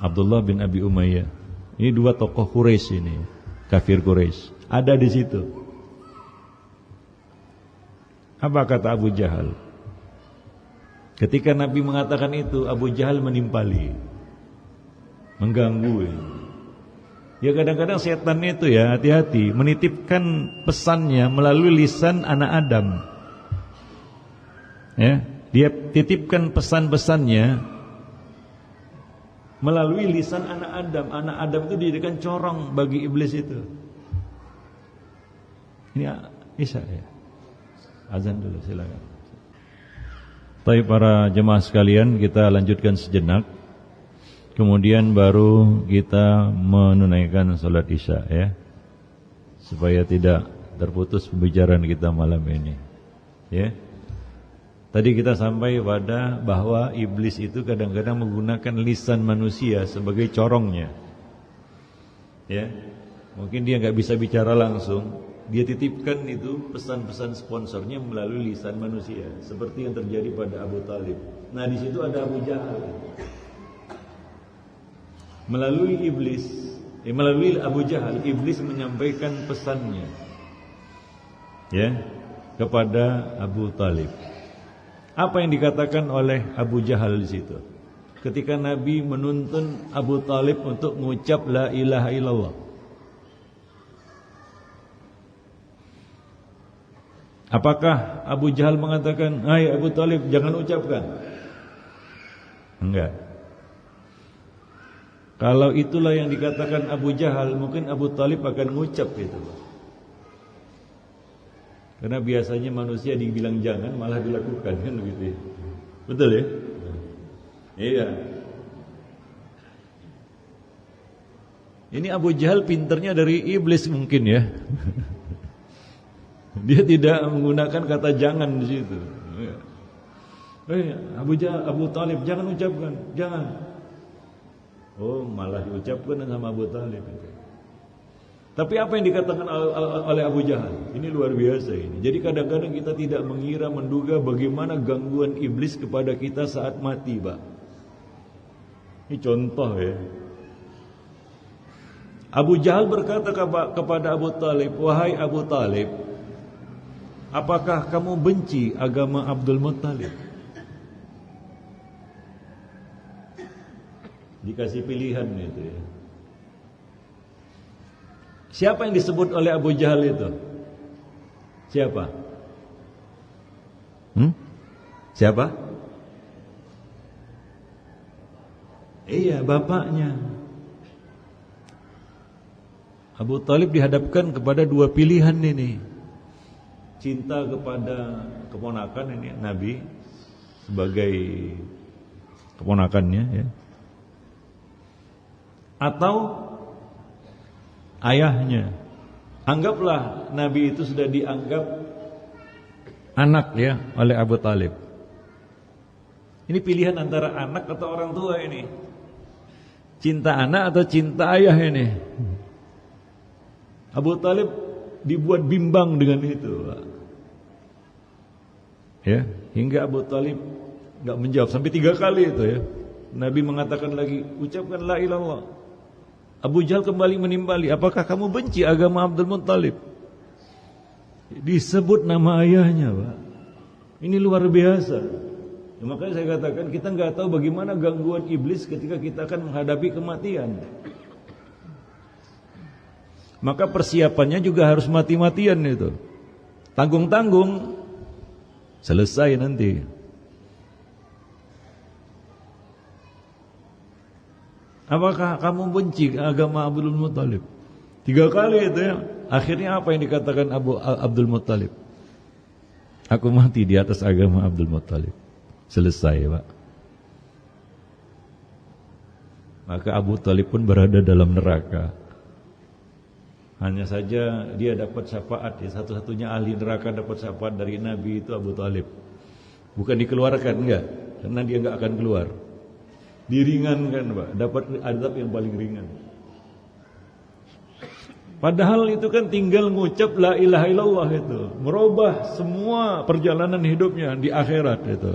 Abdullah bin Abi Umayyah. Ini dua tokoh Quraisy ini, kafir Quraisy, ada di situ. Apa kata Abu Jahal? Ketika Nabi mengatakan itu, Abu Jahal menimpali, mengganggu. Ya kadang-kadang setan itu ya, hati-hati, menitipkan pesannya melalui lisan anak Adam. Ya, dia titipkan pesan-pesannya melalui lisan anak Adam. Anak Adam itu dijadikan corong bagi iblis itu. Ini Isya ya. Azan dulu silakan. Baik para jemaah sekalian, kita lanjutkan sejenak. Kemudian baru kita menunaikan salat Isya ya. Supaya tidak terputus pembicaraan kita malam ini. Ya. Tadi kita sampai pada bahwa iblis itu kadang-kadang menggunakan lisan manusia sebagai corongnya. Ya. Mungkin dia enggak bisa bicara langsung, dia titipkan itu pesan-pesan sponsornya melalui lisan manusia, seperti yang terjadi pada Abu Talib. Nah, di situ ada Abu Jahal. Melalui Abu Jahal, iblis menyampaikan pesannya ya kepada Abu Talib. Apa yang dikatakan oleh Abu Jahal di situ? Ketika Nabi menuntun Abu Talib untuk mengucap la ilaha illallah. Apakah Abu Jahal mengatakan, "Hai Abu Talib, jangan ucapkan"? Enggak. Kalau itulah yang dikatakan Abu Jahal, mungkin Abu Talib akan mengucap itu. Karena biasanya manusia dibilang jangan malah dilakukan, kan begitu ya. Betul ya? Iya. Ini Abu Jahal pinternya dari iblis mungkin ya. Dia tidak menggunakan kata jangan di situ. Abu Talib jangan ucapkan, jangan. Oh, malah diucapkan sama Abu Talib. Tapi apa yang dikatakan oleh Abu Jahal? Ini luar biasa ini. Jadi kadang-kadang kita tidak mengira, menduga bagaimana gangguan iblis kepada kita saat mati, Pak. Ini contoh ya. Abu Jahal berkata kepada Abu Talib, "Wahai Abu Talib, apakah kamu benci agama Abdul Muttalib?" Dikasih pilihan itu ya. Siapa yang disebut oleh Abu Jahal itu? Siapa? Siapa? Iya, bapaknya. Abu Talib dihadapkan kepada dua pilihan ini. Cinta kepada keponakan ini Nabi sebagai keponakannya ya. Atau ayahnya. Anggaplah Nabi itu sudah dianggap anak ya oleh Abu Talib. Ini pilihan antara anak atau orang tua ini. Cinta anak atau cinta ayah ini. Abu Talib dibuat bimbang dengan itu, Pak. Ya, hingga Abu Talib enggak menjawab sampai 3 kali itu ya. Nabi mengatakan lagi, ucapkan la ilaha illallah. Abu Jahal kembali menimbali, apakah kamu benci agama Abdul Muttalib? Disebut nama ayahnya, Pak. Ini luar biasa. Ya, makanya saya katakan kita enggak tahu bagaimana gangguan iblis ketika kita akan menghadapi kematian. Maka persiapannya juga harus mati-matian itu. Tanggung-tanggung selesai nanti. Apakah kamu benci agama Abdul Muttalib? 3 kali itu ya. Akhirnya apa yang dikatakan Abdul Muttalib? Aku mati di atas agama Abdul Muttalib. Selesai, Pak. Maka Abu Talib pun berada dalam neraka. Hanya saja dia dapat syafaat ya. Satu-satunya ahli neraka dapat syafaat dari Nabi itu Abu Talib. Bukan dikeluarkan, enggak. Karena dia enggak akan keluar. Diringankan, Pak, dapat azab yang paling ringan. Padahal itu kan tinggal mengucap la ilaha illallah itu, merubah semua perjalanan hidupnya di akhirat itu.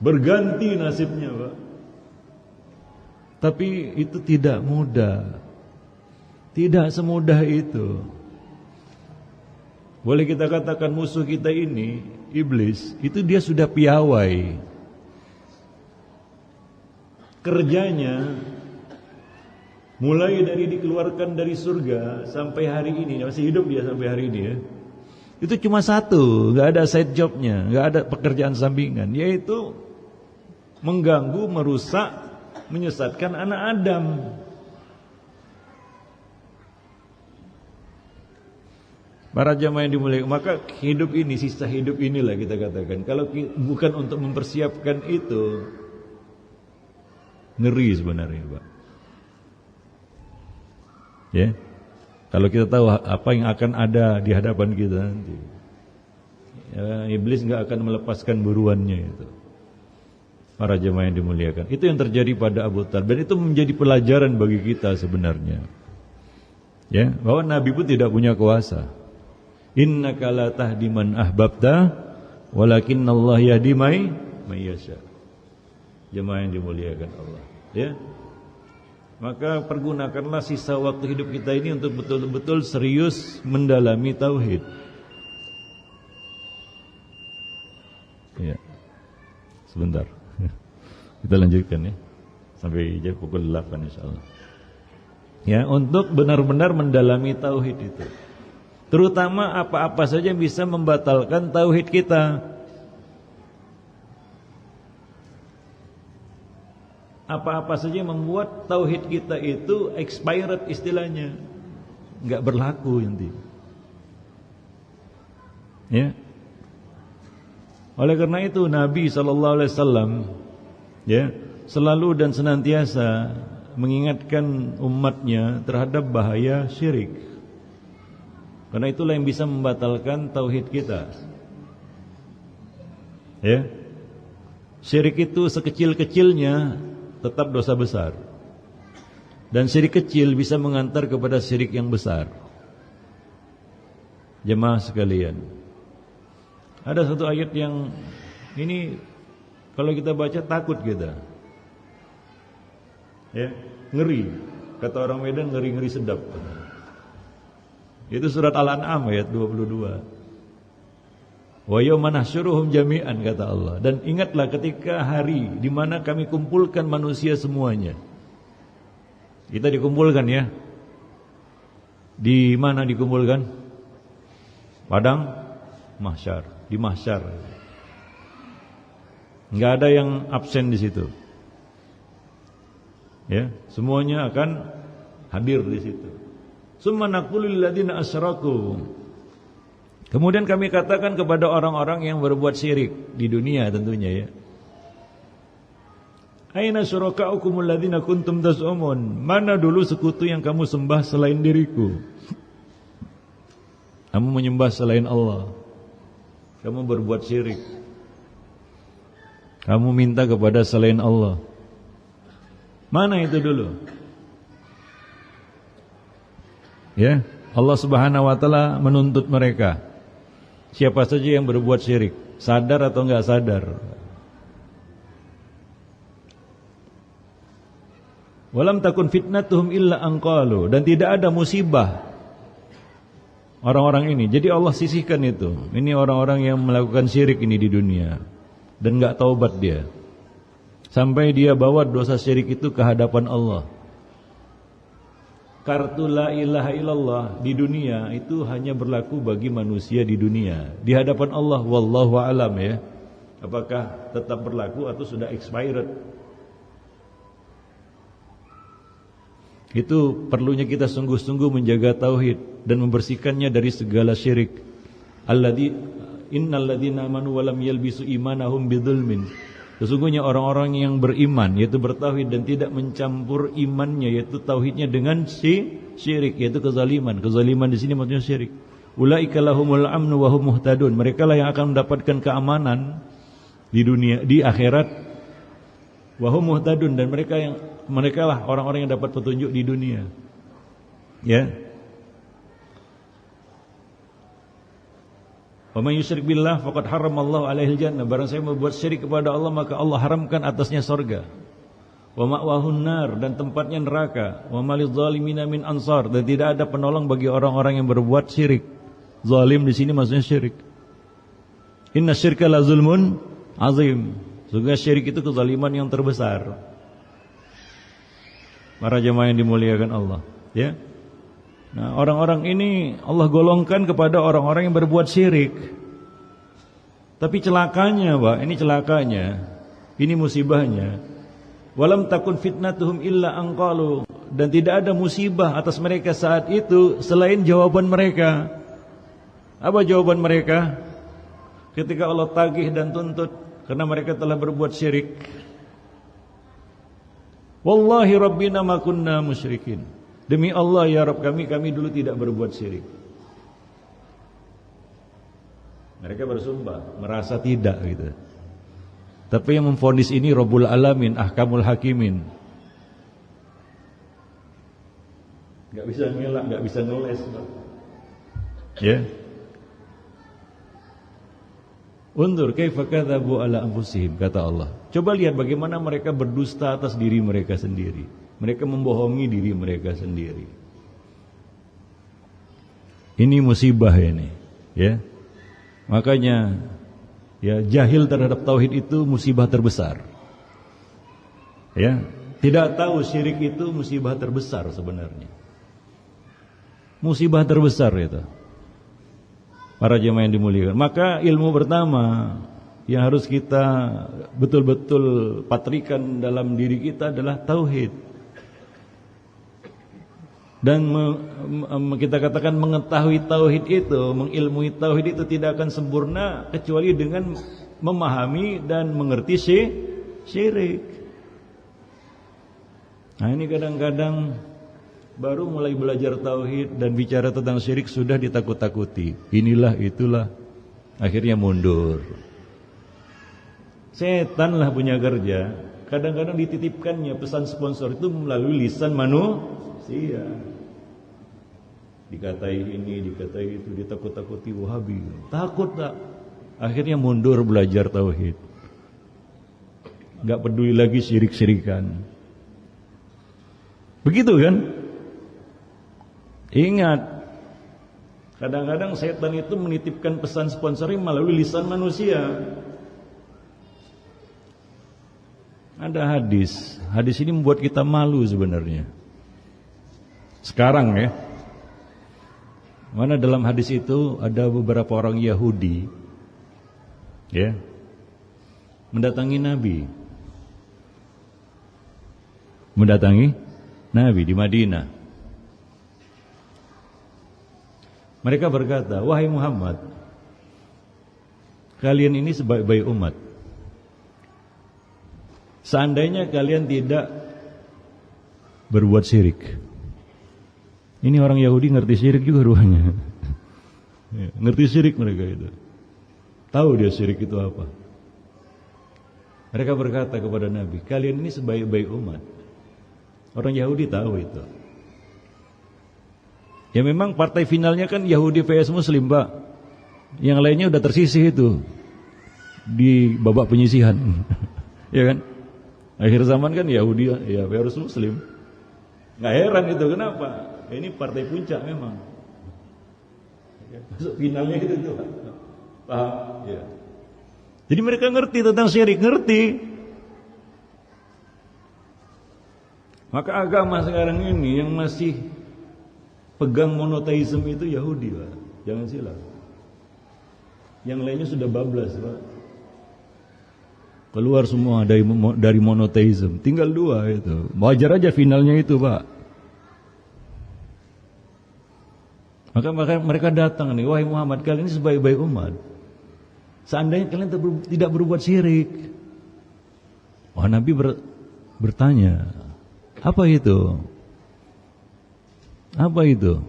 Berganti nasibnya, Pak. Tapi itu tidak mudah. Tidak semudah itu. Boleh kita katakan musuh kita ini, iblis, itu dia sudah piawai. Kerjanya mulai dari dikeluarkan dari surga sampai hari ini, masih hidup dia sampai hari ini ya. Itu cuma satu, enggak ada side jobnya, enggak ada pekerjaan sampingan, yaitu mengganggu, merusak menyesatkan anak Adam. Para jamaah yang dimuliakan, maka hidup ini, sisa hidup inilah kita katakan, kalau bukan untuk mempersiapkan itu, ngeri sebenarnya, Pak. Ya, kalau kita tahu apa yang akan ada di hadapan kita nanti, ya, iblis nggak akan melepaskan buruannya itu. Para jemaah yang dimuliakan, itu yang terjadi pada Abu Talib, dan itu menjadi pelajaran bagi kita sebenarnya. Ya, bahwa Nabi pun tidak punya kuasa. Innaka la tahdi man ahbabta, walakinnallaha yahdi may yasha. Jemaah yang dimuliakan Allah, ya. Maka pergunakanlah sisa waktu hidup kita ini untuk betul-betul serius mendalami tauhid. Ya. Sebentar. Kita lanjutkan ya. Sampai jam pukul 8 insyaallah. Ya, untuk benar-benar mendalami tauhid itu. Terutama apa-apa saja yang bisa membatalkan tauhid kita. Apa-apa saja yang membuat tauhid kita itu expired istilahnya, enggak berlaku nanti. Ya. Oleh karena itu Nabi SAW ya, selalu dan senantiasa mengingatkan umatnya terhadap bahaya syirik. Karena itulah yang bisa membatalkan tauhid kita. Ya. Syirik itu sekecil-kecilnya tetap dosa besar. Dan syirik kecil bisa mengantar kepada syirik yang besar. Jemaah sekalian, ada satu ayat yang ini kalau kita baca takut kita. Ya, ngeri. Kata orang Medan, ngeri-ngeri sedap. Itu surat Al-An'am ayat 22. Wa yawma nahsyuruhum jami'an, kata Allah. Dan ingatlah ketika hari di mana kami kumpulkan manusia semuanya. Kita dikumpulkan ya. Di mana dikumpulkan? Padang mahsyar, di mahsyar. Enggak ada yang absen di situ. Ya, semuanya akan hadir di situ. Summa naqulu lil ladzina asyraku. Kemudian kami katakan kepada orang-orang yang berbuat syirik di dunia tentunya ya. Aina syurakaukumul ladzina kuntum tas'umun? Mana dulu sekutu yang kamu sembah selain diriku? Kamu menyembah selain Allah. Kamu berbuat syirik. Kamu minta kepada selain Allah. Mana itu dulu? Ya, Allah Subhanahu wa taala menuntut mereka. Siapa saja yang berbuat syirik, sadar atau enggak sadar. Walam takun fitnatuhum illa anqalu, dan tidak ada musibah orang-orang ini. Jadi Allah sisihkan itu. Ini orang-orang yang melakukan syirik ini di dunia dan enggak taubat dia. Sampai dia bawa dosa syirik itu ke hadapan Allah. Kartu la ilaha illallah di dunia itu hanya berlaku bagi manusia di dunia. Di hadapan Allah wallahu alam ya. Apakah tetap berlaku atau sudah expired? Itu perlunya kita sungguh-sungguh menjaga tauhid dan membersihkannya dari segala syirik. Alladzi innal ladzina amanu wa lam yalbisu imanahum bidzulmin. Sesungguhnya orang-orang yang beriman, yaitu bertauhid dan tidak mencampur imannya, yaitu tauhidnya dengan syirik, yaitu kezaliman. Kezaliman di sini maksudnya syirik. Ulaika lahumul amnu wa hum muhtadun. Mereka lah yang akan mendapatkan keamanan di dunia, di akhirat. Wa hum muhtadun, dan mereka lah orang-orang yang dapat petunjuk di dunia. Ya. Wa may yusyrik billah faqad haramallahu alaihil jannah. Barang siapa membuat syirik kepada Allah, maka Allah haramkan atasnya surga. Wa ma'wahun nar, dan tempatnya neraka. Wa malidz zalimina min ansar, dan tidak ada penolong bagi orang-orang yang berbuat syirik. Zalim di sini maksudnya syirik. Inna syirka la zulmun azim. Sungguh syirik itu kezaliman yang terbesar. Para jemaah yang dimuliakan Allah, ya. Nah, orang-orang ini Allah golongkan kepada orang-orang yang berbuat syirik. Tapi celakanya, Pak, ini celakanya, ini musibahnya. Walam takun fitnatuhum illa an qalu, dan tidak ada musibah atas mereka saat itu selain jawaban mereka. Apa jawaban mereka? Ketika Allah tagih dan tuntut karena mereka telah berbuat syirik. Wallahi rabbina ma kunna musyrikin. Demi Allah ya Rabb kami dulu tidak berbuat syirik. Mereka bersumpah, merasa tidak gitu. Tapi yang memvonis ini Rabbul Alamin, Ahkamul Hakimin. Gak bisa ngelak, gak bisa ngeles. Ya. Undur kaifa kadzabu ala anfusihim, kata Allah. Coba lihat bagaimana mereka berdusta atas diri mereka sendiri. Mereka membohongi diri mereka sendiri. Ini musibah ini, ya. Makanya ya, jahil terhadap tauhid itu musibah terbesar. Ya, tidak tahu syirik itu musibah terbesar sebenarnya. Musibah terbesar itu. Para jemaah yang dimuliakan. Maka ilmu pertama yang harus kita betul-betul patrikan dalam diri kita adalah tauhid. Dan kita katakan mengetahui tauhid itu, mengilmui tauhid itu tidak akan sempurna kecuali dengan memahami dan mengerti syirik. Nah ini kadang-kadang baru mulai belajar tauhid dan bicara tentang syirik sudah ditakut-takuti. Inilah itulah, akhirnya mundur. Setan lah punya kerja. Kadang-kadang dititipkannya pesan sponsor itu melalui lisan manusia. Dikatai ini, dikatai itu, ditakut-takuti Wahabi. Takut tak? Akhirnya mundur belajar tauhid. Gak peduli lagi syirik-syirikan. Begitu kan? Ingat, kadang-kadang setan itu menitipkan pesan sponsoring melalui lisan manusia. Ada hadis. Hadis ini membuat kita malu sebenarnya. Sekarang ya. Mana dalam hadis itu ada beberapa orang Yahudi, ya, mendatangi Nabi di Madinah. Mereka berkata, wahai Muhammad, kalian ini sebaik-baik umat. Seandainya kalian tidak berbuat syirik. Ini orang Yahudi ngerti syirik juga ruangnya. Ngerti syirik mereka itu. Tahu dia syirik itu apa. Mereka berkata kepada Nabi, kalian ini sebaik-baik umat. Orang Yahudi tahu itu. Ya memang partai finalnya kan Yahudi vs Muslim, Pak. Yang lainnya udah tersisih itu di babak penyisihan. Ya kan? Akhir zaman kan Yahudi ya versus Muslim. Nggak heran itu, kenapa? Ini partai puncak memang. Masuk finalnya itu tuh. Paham? Ya. Jadi mereka ngerti tentang syirik, ngerti. Maka agama sekarang ini yang masih pegang monoteisme itu Yahudi, Pak. Jangan silap. Yang lainnya sudah bablas, Pak. Keluar semua dari monoteisme. Tinggal dua itu. Wajar aja finalnya itu, Pak. Maka mereka datang nih, wahai Muhammad, kalian ini sebaik-baik umat. Seandainya kalian tidak berbuat syirik. Wah, Nabi bertanya, apa itu? Apa itu?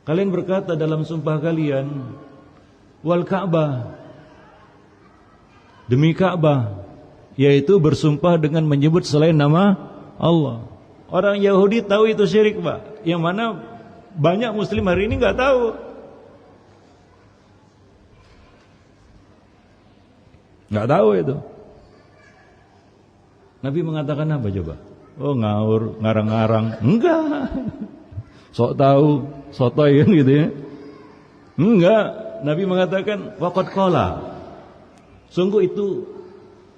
Kalian berkata dalam sumpah kalian, wal Ka'bah, demi Ka'bah, yaitu bersumpah dengan menyebut selain nama Allah. Orang Yahudi tahu itu syirik, Pak. Yang mana banyak Muslim hari ini nggak tahu. Nggak tahu itu. Nabi mengatakan apa coba? Oh ngawur, ngarang-ngarang. Enggak. Sok tahu, sotoy kan gitu ya. Enggak. Nabi mengatakan waqad qala. Sungguh itu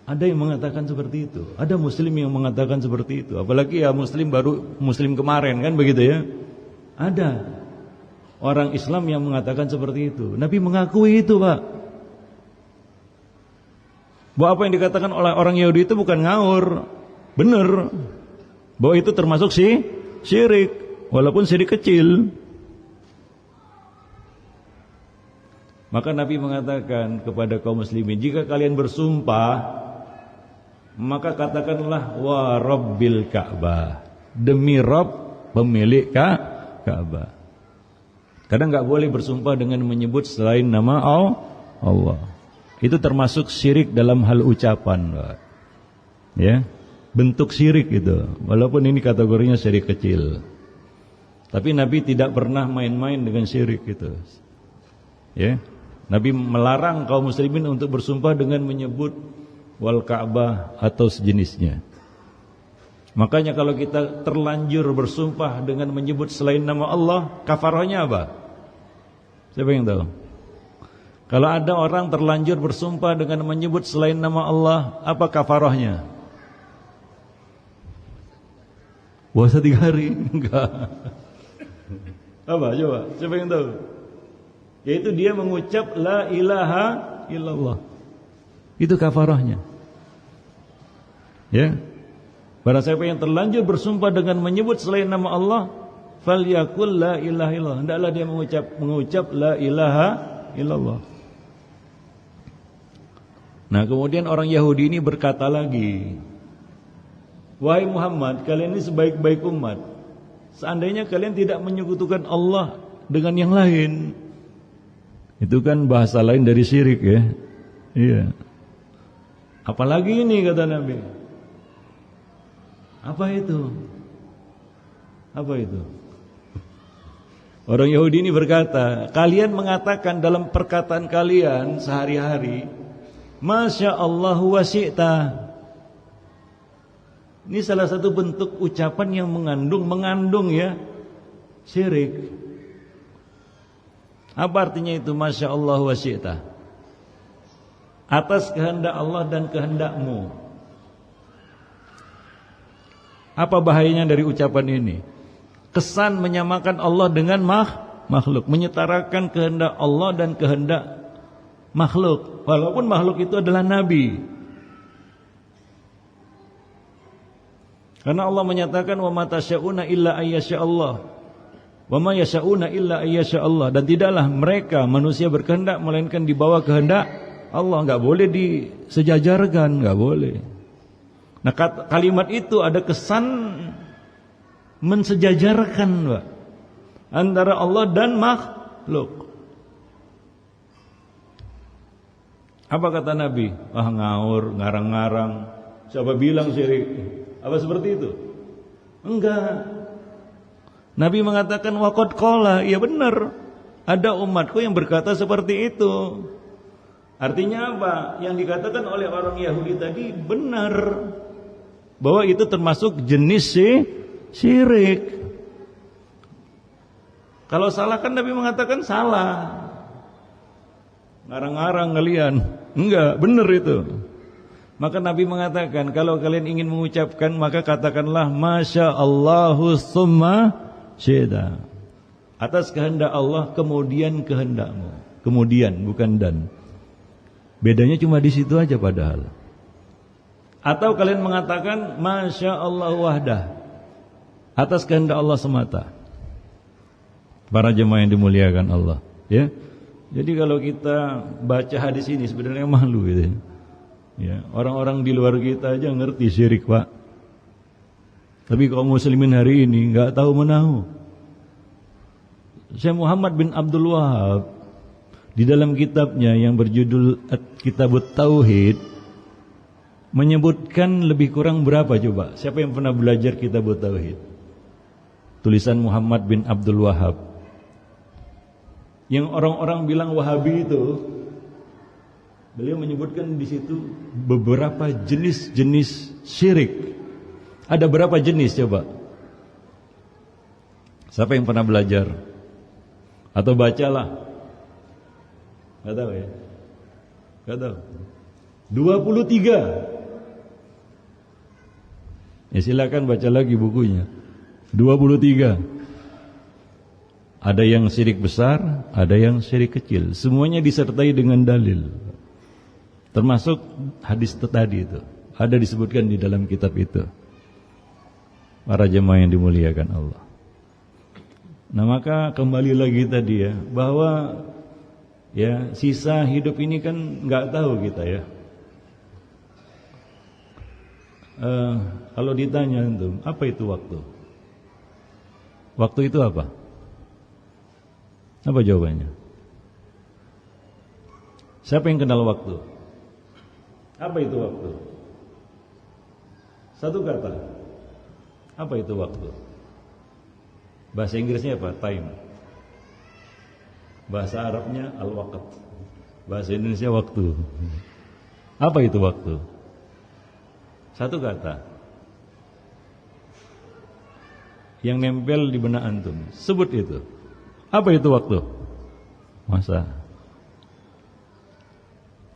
ada yang mengatakan seperti itu. Ada Muslim yang mengatakan seperti itu. Apalagi ya Muslim baru Muslim kemarin kan begitu ya. Ada orang Islam yang mengatakan seperti itu. Nabi mengakui itu, Pak. Bahwa apa yang dikatakan oleh orang Yahudi itu bukan ngawur, benar. Bahwa itu termasuk syirik, walaupun syirik kecil. Maka Nabi mengatakan kepada kaum muslimin, jika kalian bersumpah, maka katakanlah wa rabbil Ka'bah, demi Rabb pemilik Ka'bah. Kadang enggak boleh bersumpah dengan menyebut selain nama Allah. Itu termasuk syirik dalam hal ucapan, Pak. Ya, bentuk syirik itu. Walaupun ini kategorinya syirik kecil. Tapi Nabi tidak pernah main-main dengan syirik itu. Ya. Nabi melarang kaum muslimin untuk bersumpah dengan menyebut wal Ka'bah atau sejenisnya. Makanya kalau kita terlanjur bersumpah dengan menyebut selain nama Allah, kafarahnya apa? Siapa yang tahu? Kalau ada orang terlanjur bersumpah dengan menyebut selain nama Allah, apa kafarahnya? Puasa 3 hari? Enggak. Apa? Coba, siapa yang tahu? Yaitu dia mengucap la ilaha illallah. Itu kafarahnya. Ya. Barang siapa yang terlanjur bersumpah dengan menyebut selain nama Allah, falyakul la ilaha illallah. Hendaklah dia mengucap la ilaha illallah. Nah, kemudian orang Yahudi ini berkata lagi, wahai Muhammad, kalian ini sebaik-baik umat. Seandainya kalian tidak menyekutukan Allah dengan yang lain. Itu kan bahasa lain dari syirik, ya. Iya. Apalagi ini, kata Nabi. Apa itu? Apa itu? Orang Yahudi ini berkata, kalian mengatakan dalam perkataan kalian sehari-hari, Masya Allah wa syi'ta. Ini salah satu bentuk ucapan yang mengandung ya syirik. Apa artinya itu Masya Allah wa syi'ta? Atas kehendak Allah dan kehendakmu. Apa bahayanya dari ucapan ini? Kesan menyamakan Allah dengan makhluk, menyetarakan kehendak Allah dan kehendak makhluk, walaupun makhluk itu adalah Nabi. Karena Allah menyatakan wa ma tasyauna illa ayyasha Allah. Wa ma yasha'una illa ayyasha Allah. Dan tidaklah mereka manusia berkehendak melainkan di bawah kehendak Allah. Enggak boleh disejajarkan, enggak boleh. Nah, kalimat itu ada kesan mensejajarkan, Pak, antara Allah dan makhluk. Apa kata Nabi? Ngawur, ngarang-ngarang. Siapa bilang syirik? Apa seperti itu? Enggak. Nabi mengatakan waqad qala, ya benar. Ada umatku yang berkata seperti itu. Artinya apa? Yang dikatakan oleh orang Yahudi tadi benar. Bahwa itu termasuk jenis syirik. Kalau salah kan Nabi mengatakan salah. Ngarang-ngarang kalian. Enggak, benar itu. Maka Nabi mengatakan, kalau kalian ingin mengucapkan, maka katakanlah Masya Allahu summa syi'ta. Atas kehendak Allah, kemudian kehendakmu. Kemudian, bukan dan. Bedanya cuma di situ aja padahal. Atau kalian mengatakan Masya Allah wahdah. Atas kehendak Allah semata. Para jemaah yang dimuliakan Allah, ya. Jadi kalau kita baca hadis ini sebenarnya malu gitu. Ya, orang-orang di luar kita aja ngerti syirik, Pak. Tapi kaum muslimin hari ini enggak tahu menahu. Syekh Muhammad bin Abdul Wahab di dalam kitabnya yang berjudul Kitabut Tauhid menyebutkan lebih kurang berapa coba? Siapa yang pernah belajar Kitabut Tauhid? Tulisan Muhammad bin Abdul Wahab. Yang orang-orang bilang Wahabi itu, beliau menyebutkan di situ beberapa jenis-jenis syirik. Ada berapa jenis coba? Siapa yang pernah belajar? Atau bacalah? Gak tahu ya? Gak tahu. 23. Ya silakan baca lagi bukunya. 23. Ada yang syirik besar, ada yang syirik kecil. Semuanya disertai dengan dalil. Termasuk hadis tadi itu. Ada disebutkan di dalam kitab itu. Para jemaah yang dimuliakan Allah. Nah maka kembali lagi tadi ya, bahwa ya sisa hidup ini kan nggak tahu kita ya. Kalau ditanya antum, apa itu waktu? Waktu itu apa? Apa jawabannya? Siapa yang kenal waktu? Apa itu waktu? Satu kata. Apa itu waktu? Bahasa Inggrisnya apa? Time. Bahasa Arabnya al-waqt. Bahasa Indonesia waktu. Apa itu waktu? Satu kata. Yang nempel di benak antum. Sebut itu. Apa itu waktu? Masa?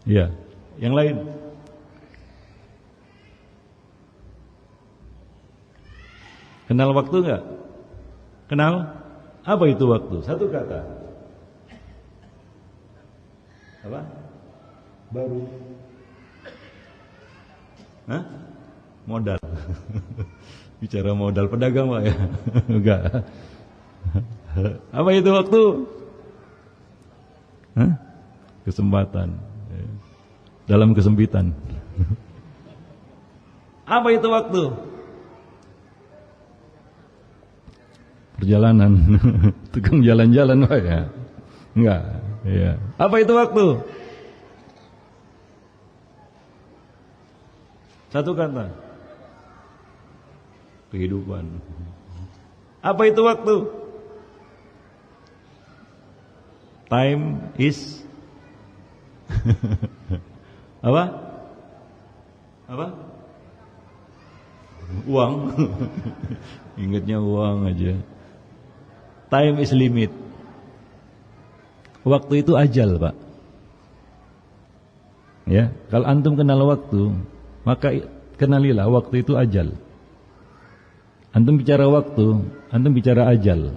Ya. Yang lain? Kenal waktu enggak? Kenal? Apa itu waktu? Satu kata. Apa? Baru. Hah? Modal. Bicara modal pedagang Pak ya? Enggak. Apa itu waktu? Hah? Kesempatan. Dalam kesempitan. Apa itu waktu? Perjalanan. Tukang jalan-jalan Pak ya? Enggak. Ya. Apa itu waktu? Satu kata. Kehidupan. Apa itu waktu? Time is apa? Apa? Uang. Ingatnya uang aja. Time is limit. Waktu itu ajal, Pak. Ya, kalau antum kenal waktu, maka kenalilah waktu itu ajal. Antum bicara waktu, antum bicara ajal.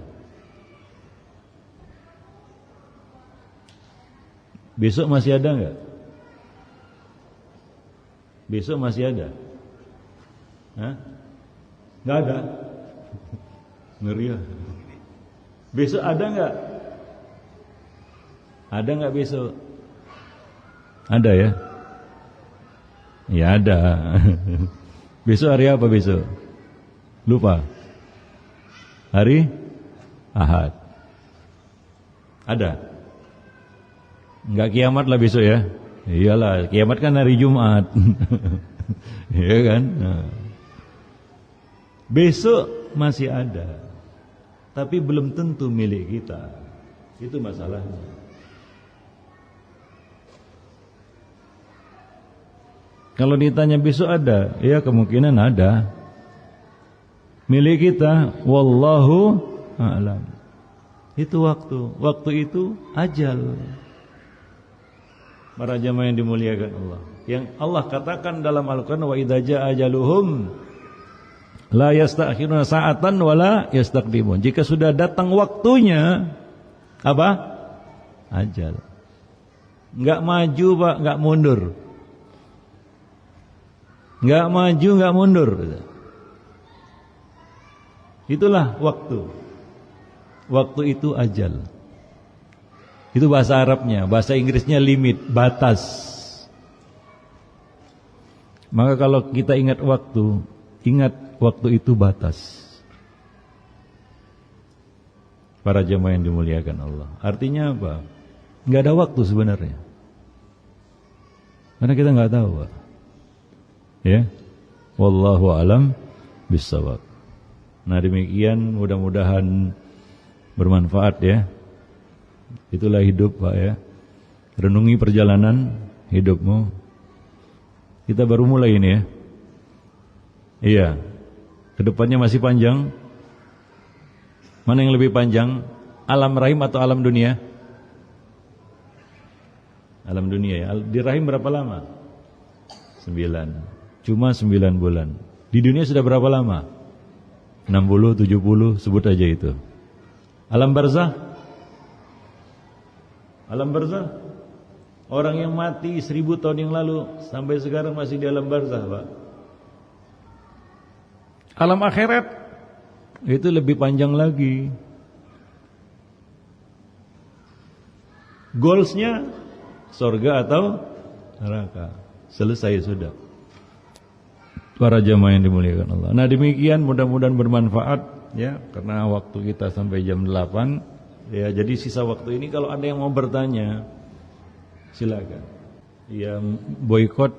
Besok masih ada enggak? Besok masih ada? Hah? Enggak ada? Ngeri ya? Besok ada enggak? Ada enggak besok? Ada ya? Ya ada. Besok hari apa besok? Lupa. Hari Ahad. Ada? Enggak kiamat lah besok ya? Iyalah, kiamat kan hari Jumat. Iya kan? Nah. Besok masih ada, tapi belum tentu milik kita. Itu masalahnya. Kalau ditanya besok ada, ya kemungkinan ada. Milik kita, wallahu a'lam. Itu waktu. Waktu itu ajal. Para jamaah yang dimuliakan Allah. Yang Allah katakan dalam Al-Quran, wa idza jaa ajaluhum la yasta'khiruna sa'atan wa la yastaqdimun. Jika sudah datang waktunya, apa? Ajal. Enggak maju, Pak, enggak mundur. Enggak maju, enggak mundur. Itulah waktu. Waktu itu ajal. Itu bahasa Arabnya, bahasa Inggrisnya limit, batas. Maka kalau kita ingat waktu itu batas. Para jemaah yang dimuliakan Allah. Artinya apa? Enggak ada waktu sebenarnya. Karena kita enggak tahu, Pak. Ya. Wallahu a'lam bissawab. Nah, demikian mudah-mudahan bermanfaat ya. Itulah hidup, Pak ya. Renungi perjalanan hidupmu. Kita baru mulai ini ya. Iya. Kedepannya masih panjang. Mana yang lebih panjang? Alam rahim atau alam dunia? Alam dunia ya. Di rahim berapa lama? 9. Cuma 9 bulan. Di dunia sudah berapa lama? 60, 70, sebut aja itu. Alam barzah? Alam barzah Orang yang mati 1000 tahun yang lalu sampai sekarang masih di alam barzah, Pak. Alam akhirat itu lebih panjang lagi. Goalsnya surga atau neraka. Selesai sudah. Para jamaah yang dimuliakan Allah. Nah, demikian mudah-mudahan bermanfaat ya, karena waktu kita sampai jam 8. Ya, jadi sisa waktu ini kalau ada yang mau bertanya silakan. Ya, boikot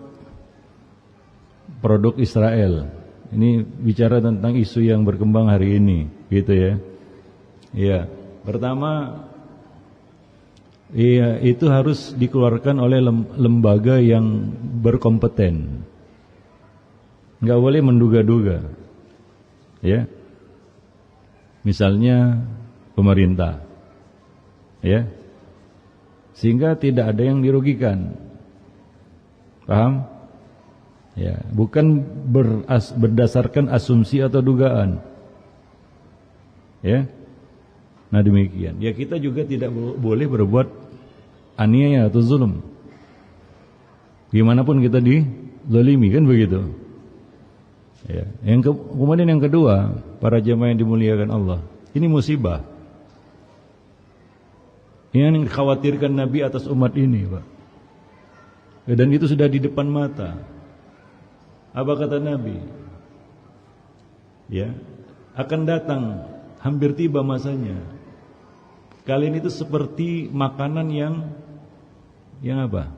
produk Israel. Ini bicara tentang isu yang berkembang hari ini, gitu ya. Ya, pertama, iya itu harus dikeluarkan oleh lembaga yang berkompeten. Enggak boleh menduga-duga. Ya. Misalnya pemerintah. Ya. Sehingga tidak ada yang dirugikan. Paham? Ya, bukan berdasarkan asumsi atau dugaan. Ya. Nah, demikian. Ya, kita juga tidak boleh berbuat aniaya atau zulm. Gimana pun kita dizalimi, kan begitu. Ya. Kemudian yang kedua, para jemaah yang dimuliakan Allah, ini musibah. Ini yang dikhawatirkan Nabi atas umat ini, Pak. Dan itu sudah di depan mata. Apa kata Nabi? Ya, akan datang, hampir tiba masanya. Kalian itu seperti makanan yang apa?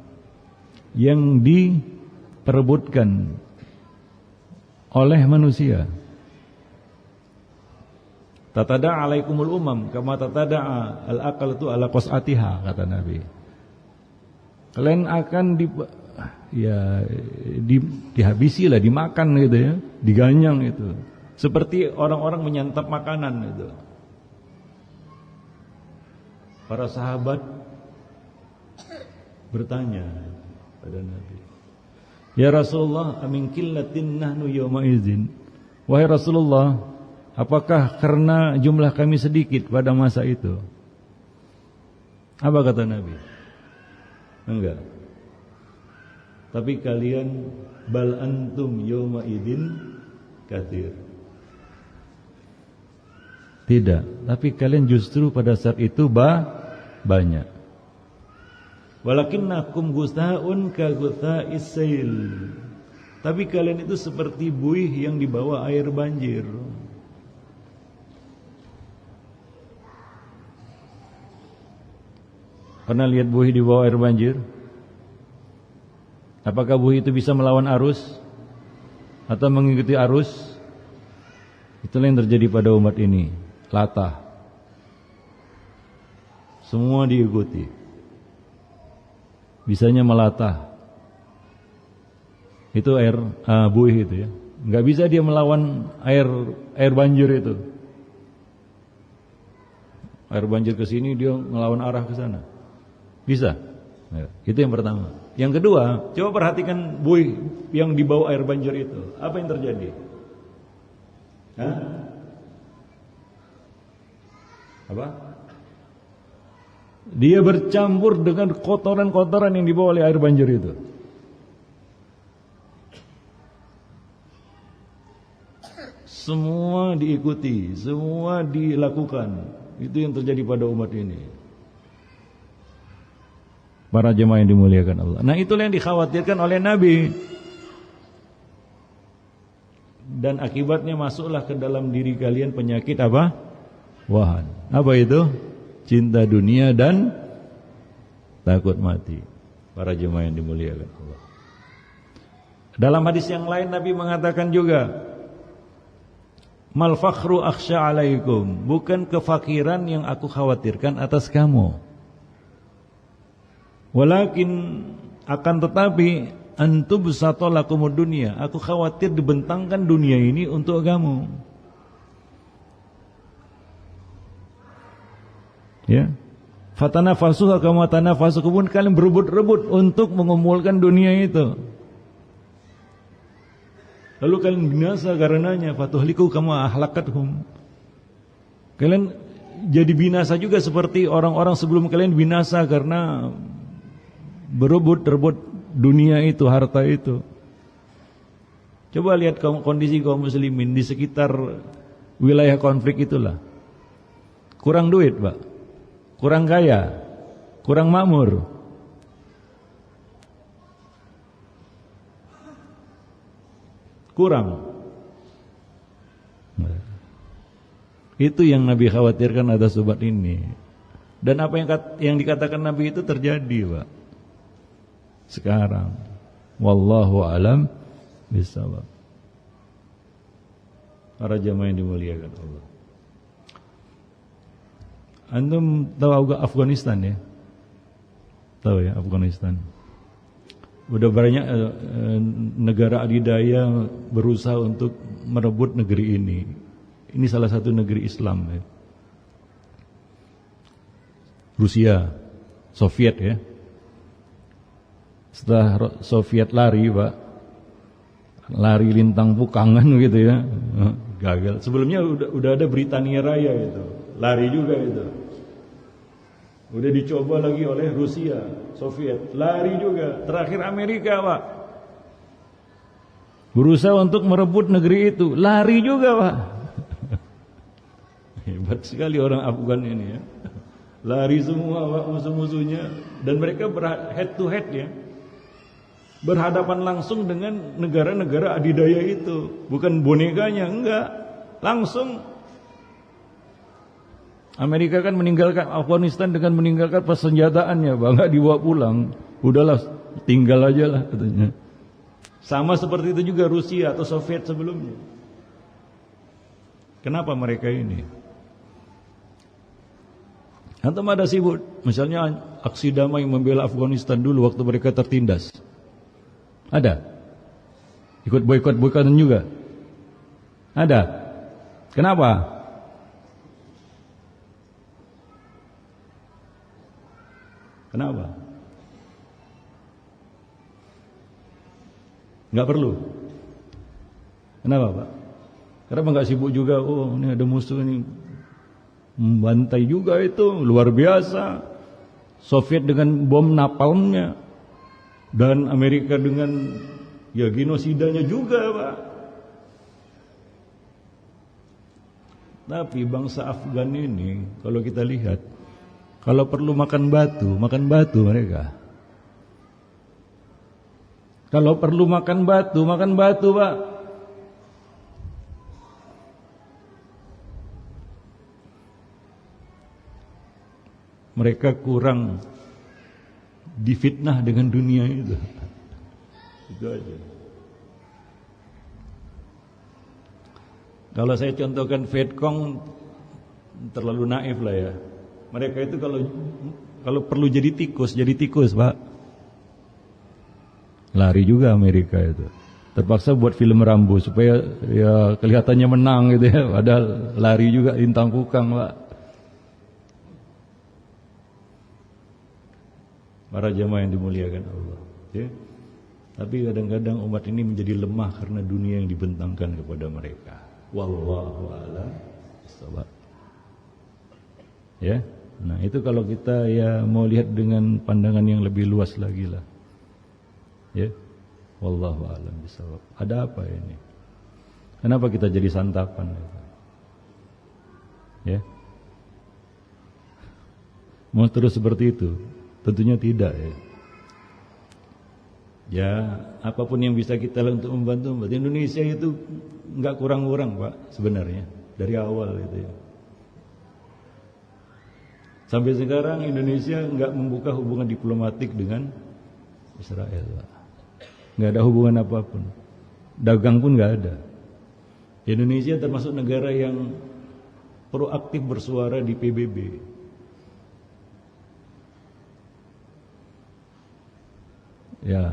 Yang diperebutkan oleh manusia. Tatada'a alaikumul umam kama tatada'a al-aqalatu ala qas'atiha, kata Nabi. Kalian akan dihabisi lah, dimakan gitu ya, diganyang itu. Seperti orang-orang menyantap makanan itu. Para sahabat bertanya pada Nabi, "Ya Rasulullah, amin qillatin nahnu yawma idzin?" Wahai Rasulullah, apakah karena jumlah kami sedikit pada masa itu? Apa kata Nabi? Enggak. Tapi kalian bal antum yawma idzin katsir. Tidak, tapi kalian justru pada saat itu banyak. Walakinnakum ghusaa'un ka ghusaa'is sail. Tapi kalian itu seperti buih yang dibawa air banjir. Pernah lihat buih dibawa air banjir? Apakah buih itu bisa melawan arus atau mengikuti arus? Itulah yang terjadi pada umat ini. Latah. Semua diikuti. Bisanya melatah. Itu air buih itu ya. Enggak bisa dia melawan air banjir itu. Air banjir ke sini, dia ngelawan arah ke sana. Bisa. Ya, itu yang pertama. Yang kedua, coba perhatikan buih yang dibawa air banjir itu. Apa yang terjadi? Hah? Apa? Dia bercampur dengan kotoran-kotoran yang dibawa oleh air banjir itu. Semua diikuti, semua dilakukan. Itu yang terjadi pada umat ini. Para jemaah yang dimuliakan Allah. Nah, itulah yang dikhawatirkan oleh Nabi. Dan akibatnya masuklah ke dalam diri kalian penyakit apa? Wahan. Apa itu? Cinta dunia dan takut mati. Para jemaah yang dimuliakan Allah. Dalam hadis yang lain Nabi mengatakan juga, mal fakhru akhsha alaikum, bukan kefakiran yang aku khawatirkan atas kamu. Walakin akan tetapi antubsata lakumud dunya, aku khawatir dibentangkan dunia ini untuk kamu. Ya. Fatanafasuha kama tanafasu, pun kalian berebut-rebut untuk mengumpulkan dunia itu. Lalu kalian binasa karenanya, fatuhliku kama ahlakathum. Kalian jadi binasa juga seperti orang-orang sebelum kalian binasa karena rebut dunia itu, harta itu. Coba lihat kondisi kaum muslimin di sekitar wilayah konflik itulah. Kurang duit, Pak. Kurang kaya, kurang makmur. Kurang. Itu yang Nabi khawatirkan atas umat ini. Dan apa yang dikatakan Nabi itu terjadi, Pak. Sekarang. Wallahu alam bisawab. Para jamaah yang dimuliakan Allah. Antum tahu Afghanistan ya? Tahu ya Afghanistan. Udah banyak negara adidaya berusaha untuk merebut negeri ini. Ini salah satu negeri Islam ya. Rusia, Soviet ya. Setelah Soviet lari, Pak, lari lintang pukangan gitu ya, gagal. Sebelumnya udah ada Britania Raya itu, lari juga itu. Udah dicoba lagi oleh Rusia, Soviet, lari juga. Terakhir Amerika, Pak, berusaha untuk merebut negeri itu, lari juga, Pak. Hebat sekali orang Afgan ini ya. Lari semua, Pak, musuh-musuhnya. Dan mereka head to head ya, berhadapan langsung dengan negara-negara adidaya itu. Bukan bonekanya, enggak, langsung. Amerika kan meninggalkan Afghanistan dengan meninggalkan persenjataannya, Pak, enggak dibawa pulang. Udahlah, tinggal aja lah katanya. Sama seperti itu juga Rusia atau Soviet sebelumnya. Kenapa mereka ini? Antum ada sibuk, misalnya aksi damai membela Afghanistan dulu waktu mereka tertindas. Ada? Ikut boikot-boikotan juga? Ada? Kenapa? Kenapa? Enggak perlu. Kenapa, Pak? Karena enggak sibuk juga. Oh, ini ada musuh ini, membantai juga itu luar biasa. Soviet dengan bom napalmnya dan Amerika dengan ya genosidanya juga, Pak. Tapi bangsa Afgan ini kalau kita lihat, kalau perlu makan batu mereka. Kalau perlu makan batu, Pak. Mereka kurang difitnah dengan dunia itu. Itu aja. Kalau saya contohkan Vietcong terlalu naif lah ya. Mereka itu kalau perlu jadi tikus, Pak. Lari juga Amerika itu. Terpaksa buat film Rambo supaya ya kelihatannya menang gitu ya. Padahal lari juga lintang pukang, Pak. Para jamaah yang dimuliakan Allah ya. Tapi kadang-kadang umat ini menjadi lemah karena dunia yang dibentangkan kepada mereka. Wallahu a'lam bishawab. Ya. Nah, itu kalau kita ya mau lihat dengan pandangan yang lebih luas lagi lah. Ya. Wallahu a'lam bishawab. Ada apa ini? Kenapa kita jadi santapan? Ya. Mau terus seperti itu? Tentunya tidak ya. Ya, apapun yang bisa kita lakukan untuk membantu. Indonesia itu enggak kurang-kurang, Pak, sebenarnya dari awal itu ya. Sampai sekarang Indonesia enggak membuka hubungan diplomatik dengan Israel, Pak. Enggak ada hubungan apapun. Dagang pun enggak ada. Indonesia termasuk negara yang proaktif bersuara di PBB. Ya,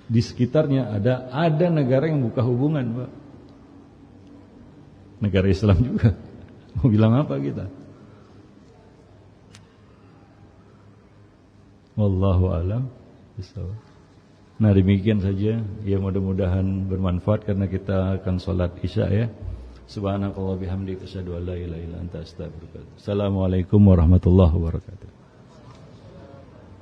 di sekitarnya ada negara yang buka hubungan, Pak. Negara Islam juga. Mau bilang apa kita? Wallahu a'lam bishawab. Nah, demikian saja. Ya, mudah-mudahan bermanfaat karena kita akan sholat Isya ya. Subhanakallah bihamdika asyhadu an la ilaha illa anta astaghfiruka. Assalamualaikum warahmatullahi wabarakatuh.